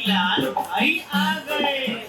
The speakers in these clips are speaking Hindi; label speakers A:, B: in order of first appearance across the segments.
A: लाल भाई आ गए।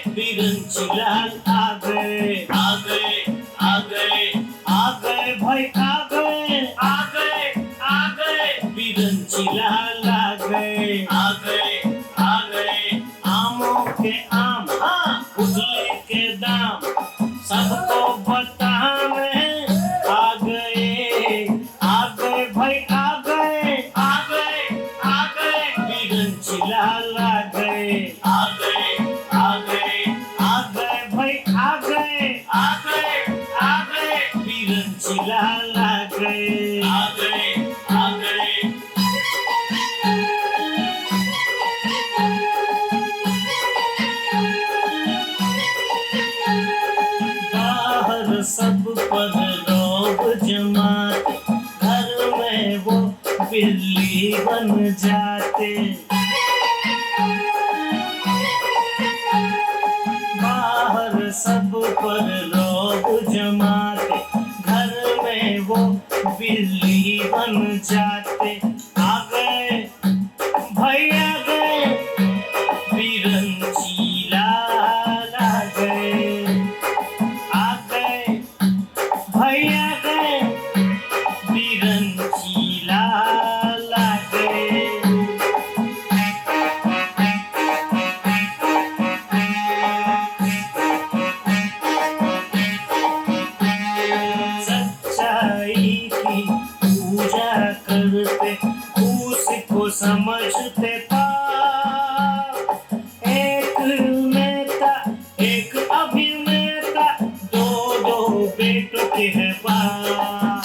A: बिरंची लाल आ गए, आ गए, आ गए, आ गए भाई आ गए, आ गए, आ गए, बिरंची लाल आ गए, आ गए, आ गए, आमों के आम, हाँ उजले के दाम, सबको बताने आ गए भाई आ गए, आ गए, आ गए, बिरंची लाल आ गए, आ गए, आ गए, आ गए भाई आ गए, आ गए, आ गए, बिरंची लाल आ गए, आ गए, आ गए। बाहर सब पर रौब जमाते, घर में वो बिल्ली बन जाते। बाहर सब पर रौब जमाते, घर में वो बिल्ली बन जाते। आ गए भैया गए, बिरंची लाल आ गए, आ गए भैया गए, बिरंची लाल आ गए। सच्चाई की पूजा करते, उसको समझते पाप। एक नेता एक अभिनेता, दो दो बेटों के हैं बाप।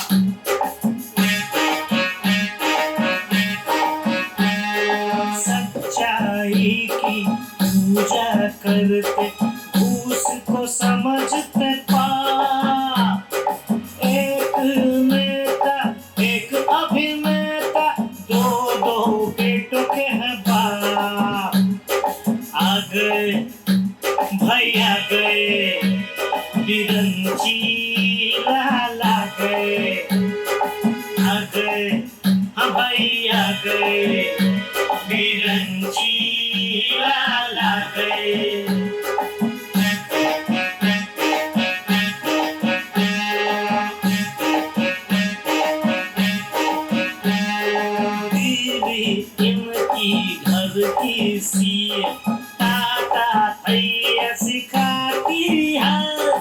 A: सच्चाई की पूजा करते, उसको समझते पाप। एक नेता एक अभिनेता, दो दो बेटों के हैं बाप। आ गए भैया गए, बिरंची लाल आ गए, आ गए हाँ भैया गए, बिरंची लाल आ गए। इनकी घर की सीएम, टाटा थैया सिखाती है।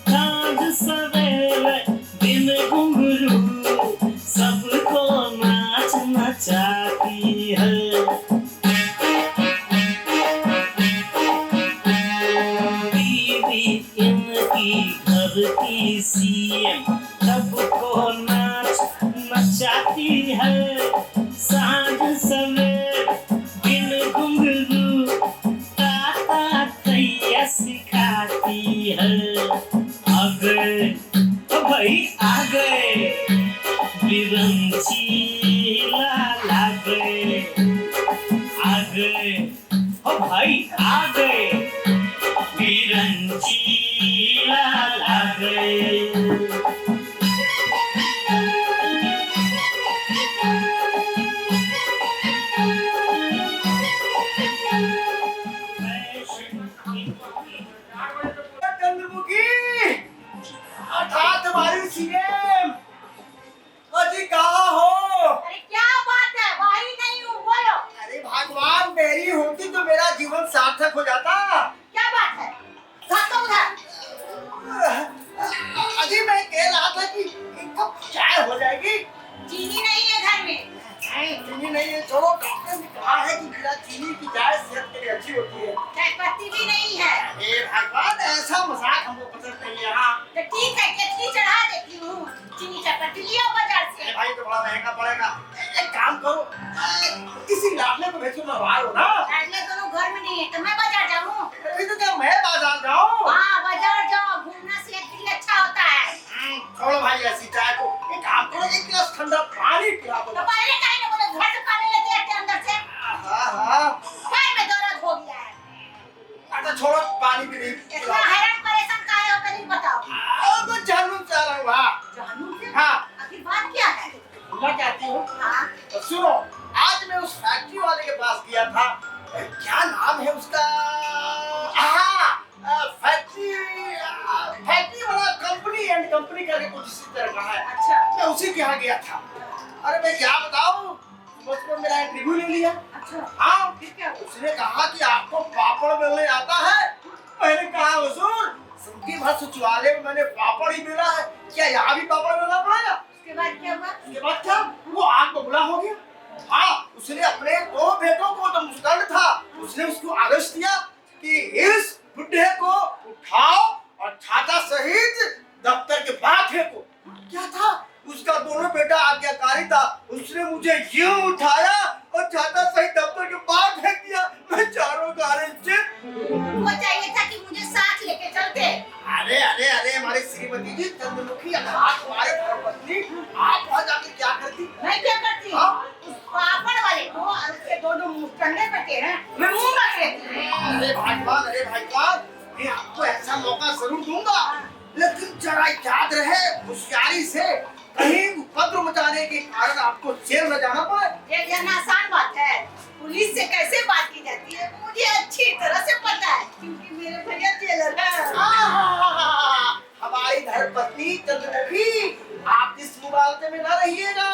A: साँझ सवेरे दिन घुंघरू, सबको नाच नचाती है। दीदी इनकी घर की सीएम, सबको नाच नचाती है। साँझ सवेर दिन घुंघरू, टाटा थैया सिखाती है। आ गए ओ भाई आ गए, बिरंची लाल आ गए, आ गए ओ भाई आ गए, बिरंची लाल आ गए।
B: सीएम अजी कहाँ हो?
C: अरे क्या बात है, भाई नहीं हूँ, बोलो।
B: अरे भगवान मेरी होती तो मेरा जीवन सार्थक हो जाता।
C: क्या बात है, तो उधर
B: अजी मैं कह रहा था कि एक कप चाय हो जाएगी।
C: चीनी नहीं है घर में।
B: चीनी नहीं है, छोड़ो। डॉक्टर ने कहा है कि बिना चीनी की चाय सेहत के लिए अच्छी होती है।
C: चाय पत्ती भी नहीं है।
B: अरे भगवान ऐसा मजाक हमको पसंद नहीं है। हाँ
C: तो ठीक है, केतली चढ़ा देती हूँ, चीनी चाय पत्ती लिया बाजार से।
B: भाई तो बड़ा महंगा पड़ेगा। एक काम करो, किसी लाडले को भेजो, मैं बाहर हो ना।
C: लाडले दोनों घर में नहीं है, तो मैं बाजार जाऊँ?
B: अभी तो क्या मैं बाजार जाऊँ?
C: हाँ बाजार जाओ, घूमना सेहत के लिए अच्छा होता है।
B: छोड़ो भाई ऐसी चाय को, एक काम करो, एक गिलास ठंडा पानी पिला दो।
C: तो पहले काहे ना बोले, घर से पानी लेते आते अंदर से।
B: हाँ हाँ
C: पैर में दर्द हो गया है।
B: अच्छा पानी भी नहीं
C: इतना हैरान परेशान काहे हो कहीं बताओ।
B: अब जानू चाह रहा हूँ। हाँ
C: जानू से
B: हाँ
C: आखिर बात क्या है?
B: मैं कहती हूँ
C: हाँ
B: तो सुनो, आज मैं उस फैक्ट्री वाले के पास गया था, क्या नाम है उसका? हाँ फैक्ट्री वाला कंपनी एंड कंपनी करके कुछ इसी तरह का है।
C: अच्छा
B: मैं उसी के यहाँ गया था। अरे मैं क्या बताऊँ, बस मेरा इंटरव्यू ले लिया।
C: अच्छा
B: हाँ
C: फिर क्या हुआ?
B: उसने कहा कि आपको पापड़ बेलने आता है। मैंने कहा हुजूर, जिंदगी भर सचिवालय में मैंने पापड़ ही बेला है, क्या यहाँ भी पापड़ बेलना पड़ेगा?
C: उसके बाद क्या हुआ?
B: उसके बाद क्या, वो आग बबूला हो गया। हाँ उसने अपने 2 बेटों को, तो मुस्टंड था, उसने उसको आदेश दिया कि इस बुढ़े को उठाओ और छाता सहित दफ्तर के बाहर फेंको। क्या था, उसका दोनों बेटा आज्ञाकारी था, उसने मुझे यूं उठाया और छाता सहित दफ्तर के बाहर फेंक दिया। मैं चारों गारे से
C: वो चाहिए था कि मुझे साथ लेके चलते।
B: अरे अरे अरे हमारे श्रीमती जी, चंद्रमुखी आप हमारे धर्मपत्नी, आप वहाँ जाकर क्या करती?
C: मैं क्या करती?
B: हाँ?
C: उस पापड़ वाले को और उसके दोनों मुस्टंडे बेटे हैं, मैं मुंह रख लेती।
B: अरे भाईवान, मैं आपको ऐसा मौका जरूर दूंगा, लेकिन जरा याद रहे, होशियारी से कहीं उपद्रव मचाने के कारण आपको जेल न जाना पड़े।
C: ये जाना आसान बात है, पुलिस से कैसे बात की जाती है मुझे अच्छी तरह से पता है, क्योंकि मेरे भैया जेलर है।
B: हमारी धर्मपत्नी चंद्रमुखी, आप इस मुबालते में न रहिएगा।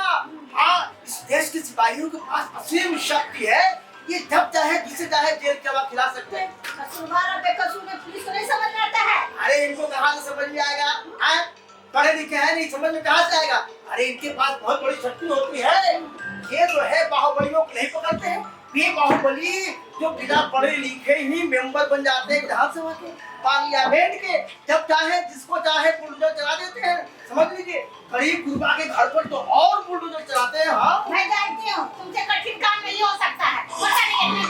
B: हाँ, इस देश के सिपाहियों के पास असीम शक्ति है, ये जब चाहे जिसे चाहे जेल कबाब खिला सकते हैं।
C: कसूरवार और बेकसूर में पुलिस को नहीं समझ में आता है।
B: अरे इनको कहाँ से समझ में आएगा? हैं? पढ़े लिखे हैं नहीं, समझ में कहाँ से आएगा? अरे इनके पास बहुत बड़ी शक्ति होती है। ये जो है बाहुबलियों को नहीं पकड़ते हैं, ये बाहुबली जो बिना पढ़े लिखे ही मेंबर बन जाते हैं विधानसभा के, पार्लियामेंट के, जब चाहे जिसको चाहे बुलडोजर चला देते हैं। समझ लीजिए, गरीब गुरबा के घर पर तो और बुलडोजर चलाते हैं। हाँ
C: मैं जानती हूँ तुमसे कठिन काम नहीं हो सकता है। पता नहीं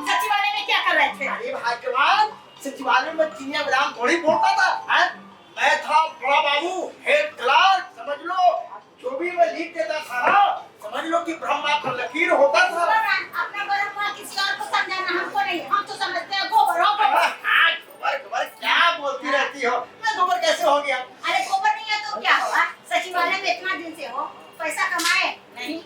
C: सचिवालय में क्या कर रहे थे?
B: अरे भाग्यवान, सचिवालय में चिनिया बादाम थोड़ी फोड़ता था। हैं? मैं था बड़ा बाबू, हेड क्लार्क, समझ लो, जो भी मैं लिख देता था ना, समझ लो कि ब्रह्मा का लकीर होता था।
C: अपना बड़ा किसी और को समझाना हमको नहीं, हम तो समझते हैं गोबर हो गोबर।
B: हाँ, गोबर क्या बोलती रहती हो? मैं गोबर कैसे हो गया?
C: अरे गोबर नहीं है तो क्या हुआ? सचिवालय में इतना दिन से हो, पैसा कमाए नहीं?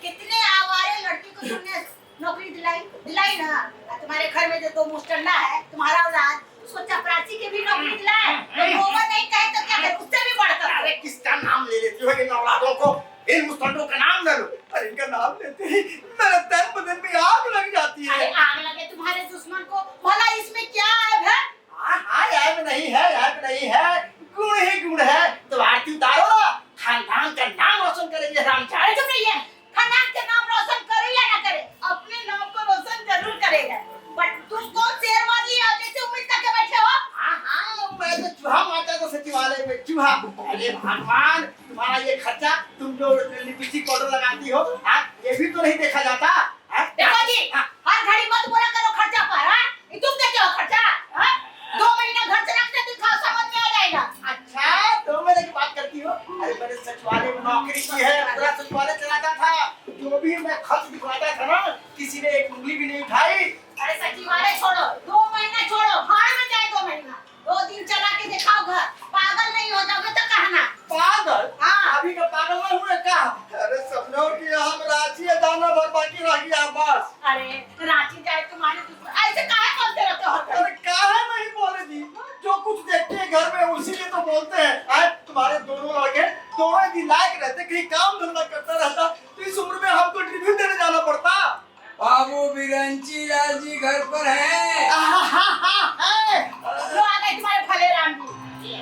C: कितने आवारे लड़की को तुमने नौकरी दिलाई ना? तुम्हारे घर में जो 2 मुस्टंडा है, तुम्हारा औलाद, उसको चपरासी की भी नौकरी दिलाए। तो गोबर नहीं कहे तो क्या करे? उससे भी बढ़कर।
B: अरे किसका नाम ले लेती हो इन औलादों को? इन मुस्टंडों का नाम ले लो। अरे इनका नाम लेते ही मेरे तन बदन में आग लग जाती है।
C: अरे आग लगे तुम्हारे दुश्मन को, भला इसमें क्या ऐब है?
B: हाँ ऐब नहीं है, ऐब नहीं है, गुण ही गुण है। तो आरती उतारो ना, खानदान का नाम रोशन करेंगे रामचारी।
C: अरे चुप रहिए, खानदान के नाम रोशन करे या ना करे, अपने नाम को रोशन जरूर करेगा। बट तुम कौन शेरवाली हो जैसे उम्मीद करके बैठे हो?
B: हाँ मैं तो चूहा मारता था सचिवालय में, चूहा। अरे भगवान, तुम्हारा ये खर्चा, तुम जो लिपस्टिक पाउडर लगाती हो, हाँ ये भी तो नहीं देखा जाता।
C: देखो जी, हर घड़ी मत बोला करो खर्चा पर। हाँ तुम देते हो खर्चा? 2 महीना घर से रखते दिखाओ, समझ में आ जाएगा।
B: अच्छा 2 महीने की बात करती हो? अरे मैंने सचिवालय में नौकरी की है, पूरा सचिवालय चलाता था, जो भी मैं खर्च दिखवाता था ना, किसी ने एक उंगली भी नहीं उठाई।
C: अरे सचिवालय छोड़ो, 2 महीना छोड़ो, भाड़ में जाए 2 महीना, 2 दिन चला के दिखाओ घर। पागल नहीं हो जाओगे तो कहना।
B: पागल?
C: हाँ।
B: अभी का पागल नहीं हुए क्या? अरे समझो कि हम रांची जाना भर बाकी रह गया बस।
C: अरे रांची जाए तुम्हारे दुश्मन, ऐसे काहे बोलते रहते हो?
B: अरे काहे नहीं बोले जी, जो कुछ देखते हैं घर में उसी लिए तो बोलते हैं। तुम्हारे दोनों लड़के दोनों दिन लायक रहते, कहीं काम धंधा करता रहता, तो इस उम्र में हमको इंटरव्यू देने जाना पड़ता।
D: बाबू बिरंची लाल जी घर पर हैं।
C: लो आ गए तुम्हारे भले राम जी।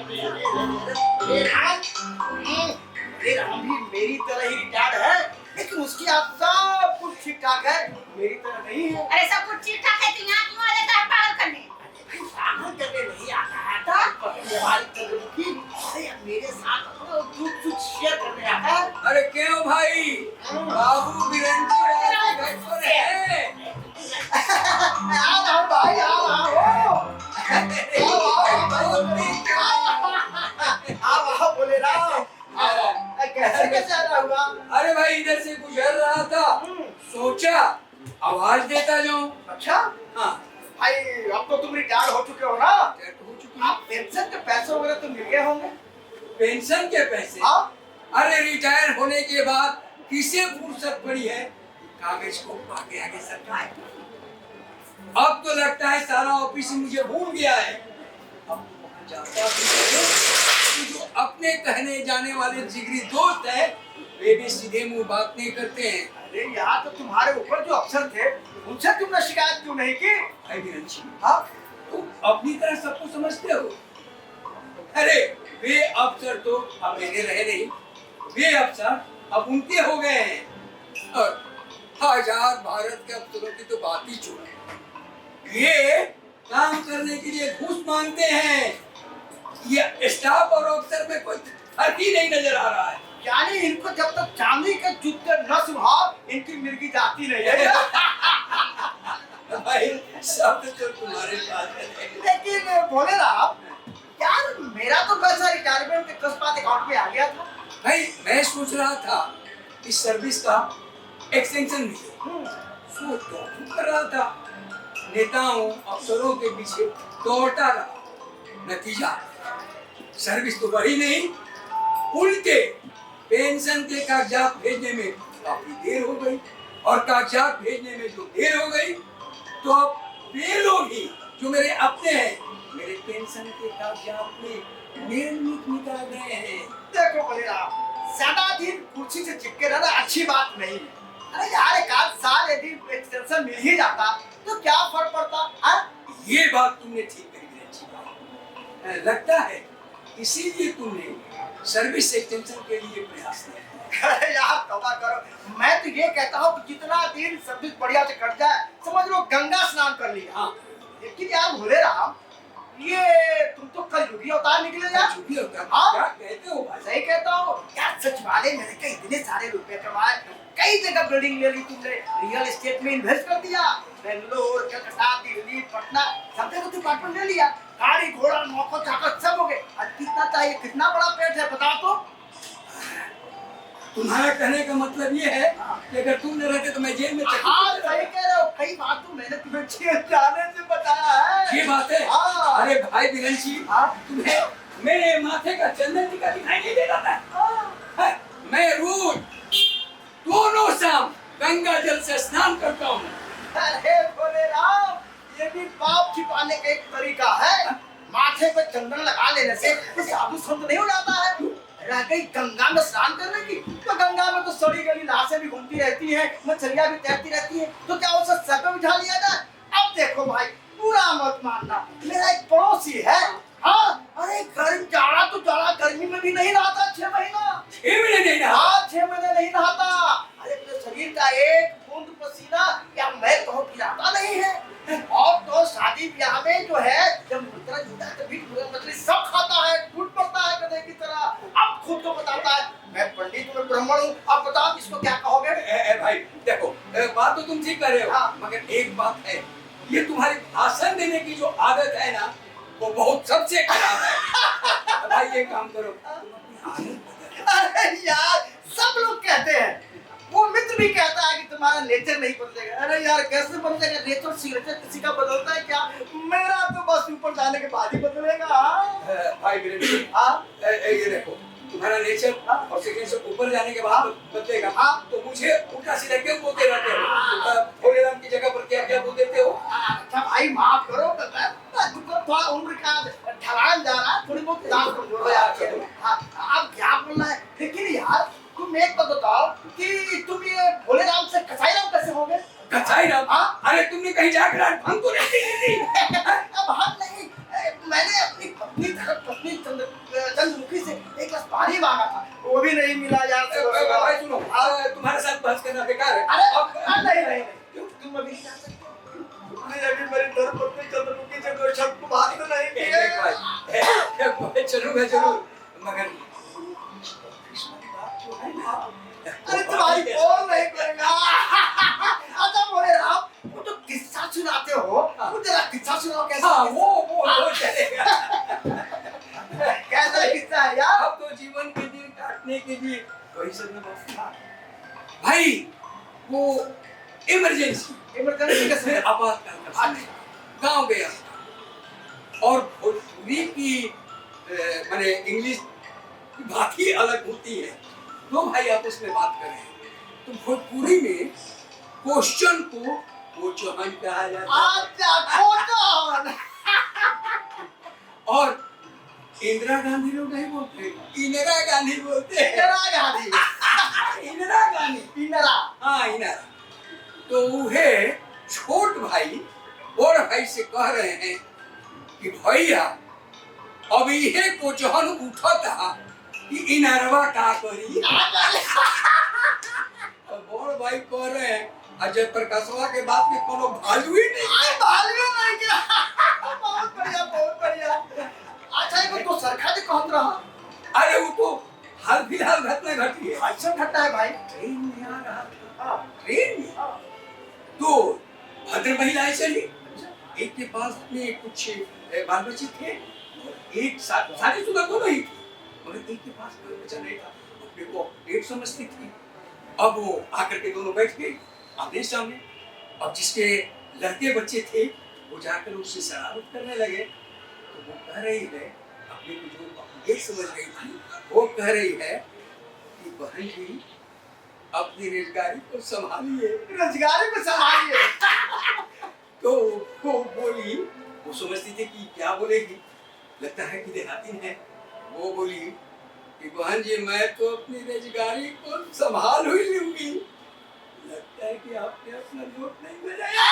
B: अरे राम भी मेरी तरह ही रिटायर्ड है, लेकिन उसकी आप सब कुछ ठीक ठाक है, मेरी तरह नहीं है।
C: अरे सब कुछ ठीक ठाक है तो यहाँ क्यों आ जाता है पागल करने?
B: पागल करने नहीं आता है तो हमारी चंद्रमुखी, अरे मेरे साथ कुछ शेयर करने आता है।
D: अरे क्यों भाई, बाबू बिरंची लाल जी घर पर हैं।
B: आ रहा भाई, आ रहा आओ बोले राम। कैसे कैसे आना हुआ?
D: अरे भाई इधर से गुजर रहा था, सोचा आवाज देता जाऊं।
B: अच्छा
D: हाँ
B: भाई अब तो तुम रिटायर हो चुके हो ना,
D: रिटायर हो चुकी है।
B: आप पेंशन के पैसे वगैरह तो मिल गए होंगे।
D: पेंशन के पैसे?
B: हाँ
D: अरे रिटायर होने के बाद किसे फुर्सत पड़ी है कागज को आगे आगे सरकार। अब तो लगता है सारा ऑफिस ही मुझे भूल गया है। अब तो वहाँ जाता भी है कि जो अपने कहने जाने वाले जिगरी दोस्त है वे भी सीधे मुंह बात नहीं करते हैं।
B: अरे यहाँ तो तुम्हारे ऊपर जो अफसर थे उनसे तुमने शिकायत क्यों नहीं की?
D: भाई वीरंची,
B: हाँ
D: तुम अपनी तरह सबको समझते हो। अरे वे अफसर तो अब मेरे रहे नहीं, वे अफसर अब उनके हो गए हैं। और आजाद भारत के अफसरों की तो बात ही छोड़ो, ये काम करने के लिए घूस मांगते हैं। ये स्टाफ और अफसर में कोई फर्क ही नहीं नजर आ रहा है।
B: यानी इनको जब तक चांदी के जूते न सुहाओ इनकी मिर्गी जाती नहीं है।
D: भाई शब्द तो तुम्हारे पास है।
B: लेकिन बोले राम यार मेरा तो पैसा रिटायरमेंट के 10 अकाउंट में आ गया था।
D: भाई मैं सोच रहा था इस सर्विस का एक्सटेंशन मिले, सोच तो कर रहा था, नेताओं अफसरों के पीछे दौड़ता रहा, नतीजा सर्विस तो बढ़ी नहीं, उल्टे पेंशन के कागजात भेजने में काफी देर हो गई, और कागजात भेजने में जो देर हो गई तो अब वे लोग ही जो मेरे अपने हैं मेरे पेंशन के कागजात में मेल निकाल रहे हैं।
B: देखो बोले राम ज्यादा दिन कुर्सी से चिपके रहना अच्छी बात नहीं है। अरे यार एक आध साल यदि एक्सटेंशन मिल ही जाता तो क्या फर्क पड़ता है?
D: ये बात तुमने ठीक कही वीरंची भाई। लगता है इसीलिए तुमने सर्विस एक्सटेंशन के लिए प्रयास किया।
B: अरे यार तौबा करो, मैं तो ये कहता हूँ कि जितना दिन सर्विस बढ़िया से कट जाए समझ लो गंगा स्नान कर लिया।
D: हाँ।
B: लेकिन यार भोले राम ये तुम तो कल युगी अवतार निकले यार।
D: झुकी होता है।
B: हाँ?
D: क्या कहते हो भाई?
B: सही कहता हूँ यार, सचिवालय में के इतने सारे रुपए कमाए, कई जगह बिल्डिंग ले ली तुमने, रियल एस्टेट में इन्वेस्ट कर दिया, बेंगलोर कलकत्ता दिल्ली पटना सब जगह डिपार्टमेंट ले लिया, गाड़ी घोड़ा नौकर चाकर सब हो गए। अब कितना चाहिए, कितना बड़ा पेट है बताओ तो।
D: तुम्हारा कहने का मतलब ये है कि अगर तुम न रहते तो मैं जेल में
B: हाँ सही कह रहे हो, कई बात तो मैंने तुम्हें जेल जाने से बताया है।
D: ये बात है।
B: हाँ।
D: अरे भाई वीरंची,
B: हाँ।
D: तुम्हें मेरे माथे का चंदन टीका दिखाई नहीं दे रहा है? मैं रोज दोनों शाम गंगा जल से स्नान करता हूँ।
B: अरे भोले राम ये भी पाप छिपाने का एक तरीका है। माथे पे चंदन लगा लेने से तो साधु संत नहीं हो जाता है। रह गई गंगा में स्नान करने की, तो गंगा में तो सड़ी गली लाशें भी घूमती रहती हैं, मछलियां भी तैरती रहती हैं, तो क्या उसे सर पे बिठा लिया जाए? अब देखो भाई पूरा मत मानना, मेरा एक पड़ोसी है, हाँ अरे गर्म जाड़ा तो जाड़ा गर्मी में भी नहीं नहाता 6 महीना।
D: 6 महीने नहीं नहा?
B: हाँ 6 महीने नहीं नहाता। अरे अपने शरीर का एक बूंद पसीना या मैं कहूँ गिराता नहीं है। और तो शादी ब्याह में जो है जब मुर्गा जुटा है तभी मुर्गा मछली सब खाता है, टूट पड़ता है गधे की तरह। अब खुद को बताता है मैं पंडित हूँ, ब्राह्मण हूँ, अब बताओ इसको क्या कहोगे?
D: भाई देखो, बात तो तुम ठीक कर रहे हो,
B: हाँ।
D: मगर एक बात है, ये तुम्हारी भाषण देने की जो आदत है ना वो बहुत सबसे खराब है। भाई ये काम करो, तुम अपनी आदत बदलो।
B: अरे यार सब लोग कहते हैं, वो मित्र भी कहता है कि तुम्हारा नेचर नहीं बदलेगा। अरे यार कैसे बदलेगा नेचर? सिग्नेचर किसी का बदलता है क्या? मेरा तो बस ऊपर जाने के बाद ही बदलेगा।
D: भाई वीरंची,
B: हाँ
D: ये देखो, तुम्हारा नेचर और सेकंड से ऊपर जाने के बाद बदलेगा।
B: हाँ।
D: तो मुझे उल्टा सीधा क्यों बोलते रहते हो? भोले राम की जगह पर क्या क्या बोल देते हो?
B: अच्छा भाई माफ करो, तुमको थोड़ा उम्र का ढलान जा रहा है, थोड़ी बहुत दांत कमजोर हो जाती है। हाँ अब क्या बोलना है? लेकिन यार तुम एक बात बताओ कि तुम ये भोले राम से कसाई राम कैसे हो गए?
D: कसाई राम?
B: हाँ?
D: अरे तुमने कहीं जाकर हमको नहीं दी?
B: अब हम नहीं, मैंने अपनी पत्नी चंद्रमुखी से एक गिलास पानी मांगा था, वो भी नहीं मिला यार।
D: भाई सुनो, तुम्हारे साथ बहस करना बेकार है।
B: अरे नहीं नहीं नहीं, तुम अभी नहीं जा सकते। तुमने अभी मेरी धर्मपत्नी चंद्रमुखी से कोई शब्द बात तो नहीं की है।
D: भाई चलूंगा जरूर, मगर
B: अरे तुम्हारी कौन नहीं करेगा? अच्छा बोले राम वो तो किस्सा सुनाते हो, वो जरा किस्सा सुनाओ कैसा?
D: हाँ वो चलेगा।
B: कैसा किस्सा है यार?
D: अब तो जीवन के दिन काटने के लिए वही सब था भाई, वो इमरजेंसी
B: इमरजेंसी कैसे?
D: आपातकाल। गांव गया था और भोजपुरी की माने इंग्लिश की बात ही अलग होती है। दो भाई आपस में बात कर रहे हैं तो भोजपुरी में क्वेश्चन को कोचहन कहा जाता है
B: अच्छा कोचहन।
D: और इंदिरा गांधी लोग नहीं बोलते, इंदिरा गांधी बोलते हैं।
B: इंदिरा गांधी।
D: इंदिरा गांधी,
B: इंदिरा।
D: हाँ इंदिरा। तो वह छोट भाई बड़ भाई से कह रहे हैं कि भैया अब ये कोचहन उठा था कि इनरवा का करी। तो बड़ भाई कह रहे हैं अजय प्रकाशवा के बात में कोनो भालू ही नहीं।
B: भालू नहीं क्या? बहुत बढ़िया बहुत बढ़िया। अच्छा एक तो सरखा जी कहत रहा।
D: अरे वो तो हाल फिलहाल घटना घटी है।
B: अच्छा घटना है भाई।
D: ट्रेन में आ रहा था, ट्रेन में तो भद्र महिलाएं चली। एक के पास में कुछ बाल बच्चे थे, एक शादीशुदा तो नहीं थी, मगर एक के पास कोई बच्चा नहीं था। अपने को एक समझती थी। अब वो आकर के दोनों बैठ गए आमने सामने। अब जिसके लड़के बच्चे थे वो जाकर उससे शरारत करने लगे। तो वो कह रही है अपने को जो ये समझ रही थी, वो कह रही है कि बहन जी अपनी रोजगारी को संभालिए।
B: रोजगारी को संभालिए।
D: तो वो बोली, वो समझती थी कि क्या बोलेगी, लगता है कि देहाती है। वो बोली कि बहन जी मैं तो अपनी रोजगारी को संभाल ही लूंगी। लगता है कि आपने अपना नोट नहीं बजाया।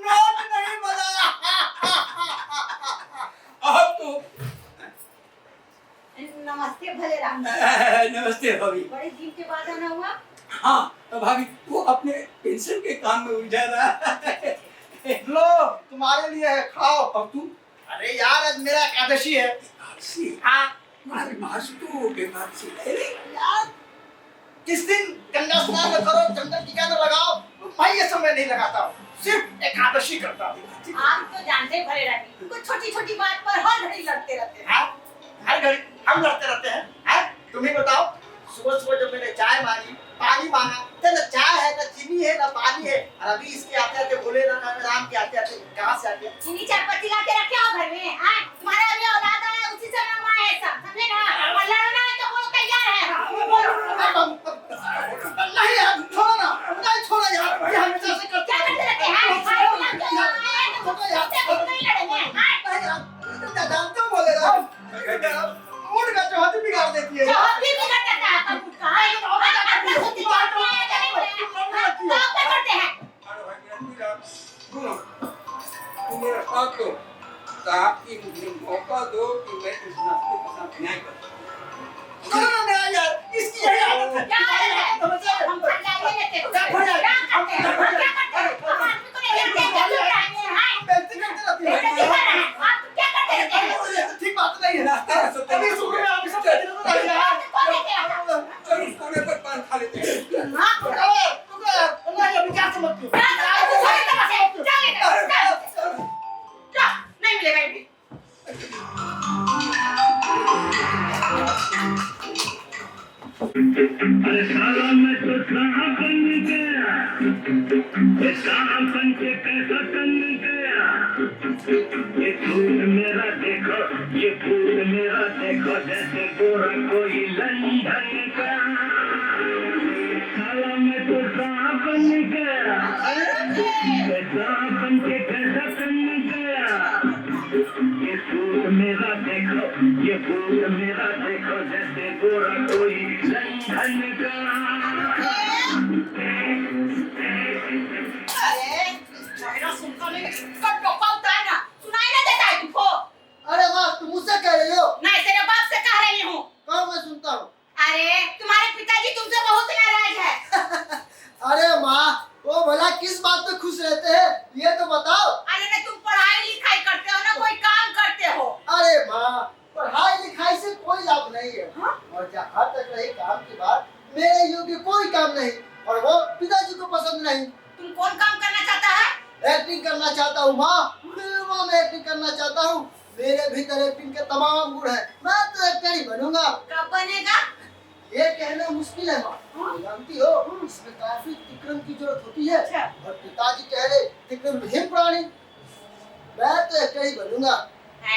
B: नोट नहीं बजाया।
D: अब तो
C: नमस्ते भले राम जी।
D: नमस्ते भाभी।
C: बड़े दिन के बाद आना हुआ।
D: हाँ तो भाभी वो अपने पेंशन के काम में उलझा रहा है।
B: लो तुम्हारे लिए है, खाओ।
D: अब तू
B: अरे यार आज मेरा एकादशी है।
D: एकादशी?
B: हाँ
D: आज तो एकादशी है रे।
B: यार किस दिन गंगा स्नान न करो, चंदन टीका न लगाओ, मैं ये समय नहीं लगाता हूँ, सिर्फ एकादशी करता हूँ।
C: आप तो जानते हैं भले राम जी, कुछ छोटी छोटी बात पर हर घड़ी लड़ते रहते हैं।
B: हाँ? हर घड़ी हम लड़ते रहते हैं। हाँ? तुम ही बताओ, सुबह सुबह जब मैंने चाय मांगी, पानी मांगा, तो न चाय है, न चीनी है, न पानी है, और अभी इसके आते आते बोले ना राम के आते आते कहाँ से आ गया?
C: चीनी चायपत्ती ला के रखे हो घर में। हाँ? तुम्हारा अभी औलाद आया उसी से मंगवा है सब, समझे ना? और लड़ना है तो वो तैयार है।
B: नहीं यार, छोड़ो ना, नहीं छोड़ो यार, ये हमेशा से करते
C: क्या करते रहते हैं? नहीं लड़ेंगे। हाँ?
B: जानते हो बोले ना, मूड का चौहद बिगाड़ देती है।
C: चौहद भी बिगड़ जाता है आपका मूड का। अपना खुद ही चौहद में आया नहीं बोले। तो आप क्या करते हैं?
D: अरे भाई मेरा सुनो, तुम मेरा साथ दो ताकि मुझे मौका दो कि मैं इस नाश्ते के साथ न्याय करूं।
B: करो ना यार, इसकी यही आदत है।
C: क्या है? हम फंडाइए लेते हैं। क्या करते हैं? क्या करते हैं? हम आदमी को नहीं जानते, क्या कर रहे हैं? हाँ?
B: बेइज्जती करते रहती है।
C: बेइज्जती कर रहे हैं। आप क्या करते रहते हैं?
B: ये तो ठीक बात नहीं है।
D: नाश्ते में सब
B: अभी सुबह में आप सब कहते रहते हैं यार।
C: कौन लेके आता?
D: चलो इस कोने पर पान खा लेते हैं।
C: हाँ?
B: नहीं अभी क्या समझती हो?
C: नहीं मिलेगा ये भी।
A: अरे साला मैं तो कहाँ बन गया, ये कहाँ बन के कैसा बन गया। ये फूल मेरा देखो, ये फूल मेरा देखो, जैसे गोरा कोई लंदन का। साला मैं तो कहाँ बन गया, ये कहाँ बन के कैसा बन गया। ये फूल मेरा देखो, ये फूल मेरा देखो, जैसे गोरा कोई लंदन का।
C: अरे मेरा सुनता नहीं है। इसका टोपा उतार ना, सुनाई ना देता है तुमको?
B: अरे वाह, तुम मुझसे कह रही हो?
C: नहीं, तेरे बाप से कह रही हूँ।
B: कहो मैं सुनता हूँ।
C: अरे तुम्हारे पिताजी तुमसे बहुत नाराज है।
B: अरे माँ, वो भला किस बात पे खुश रहते हैं, ये तो बताओ।
C: अरे ना तुम पढ़ाई लिखाई करते हो ना कोई काम करते हो।
B: अरे माँ, पढ़ाई लिखाई से कोई लाभ नहीं है।
C: हाँ?
B: और जहाँ तक रही काम की बात, मेरे योग्य कोई काम नहीं, और वो पिताजी को पसंद नहीं।
C: तुम कौन काम करना चाहता है?
B: एक्टिंग करना चाहता हूँ माँ, फिल्मों में एक्टिंग करना चाहता हूँ। मेरे भीतर एक्टिंग के तमाम गुण हैं, मैं तो एक्टर ही बनूंगा।
C: कब बनेगा?
B: ये कहना मुश्किल है माँ, जानती हो इसमें काफी तिक्रम की जरूरत होती है।
C: अच्छा।
B: और पिताजी कह रहे तिक्रम तो भीम प्राणी। मैं तो एक्टर ही बनूंगा।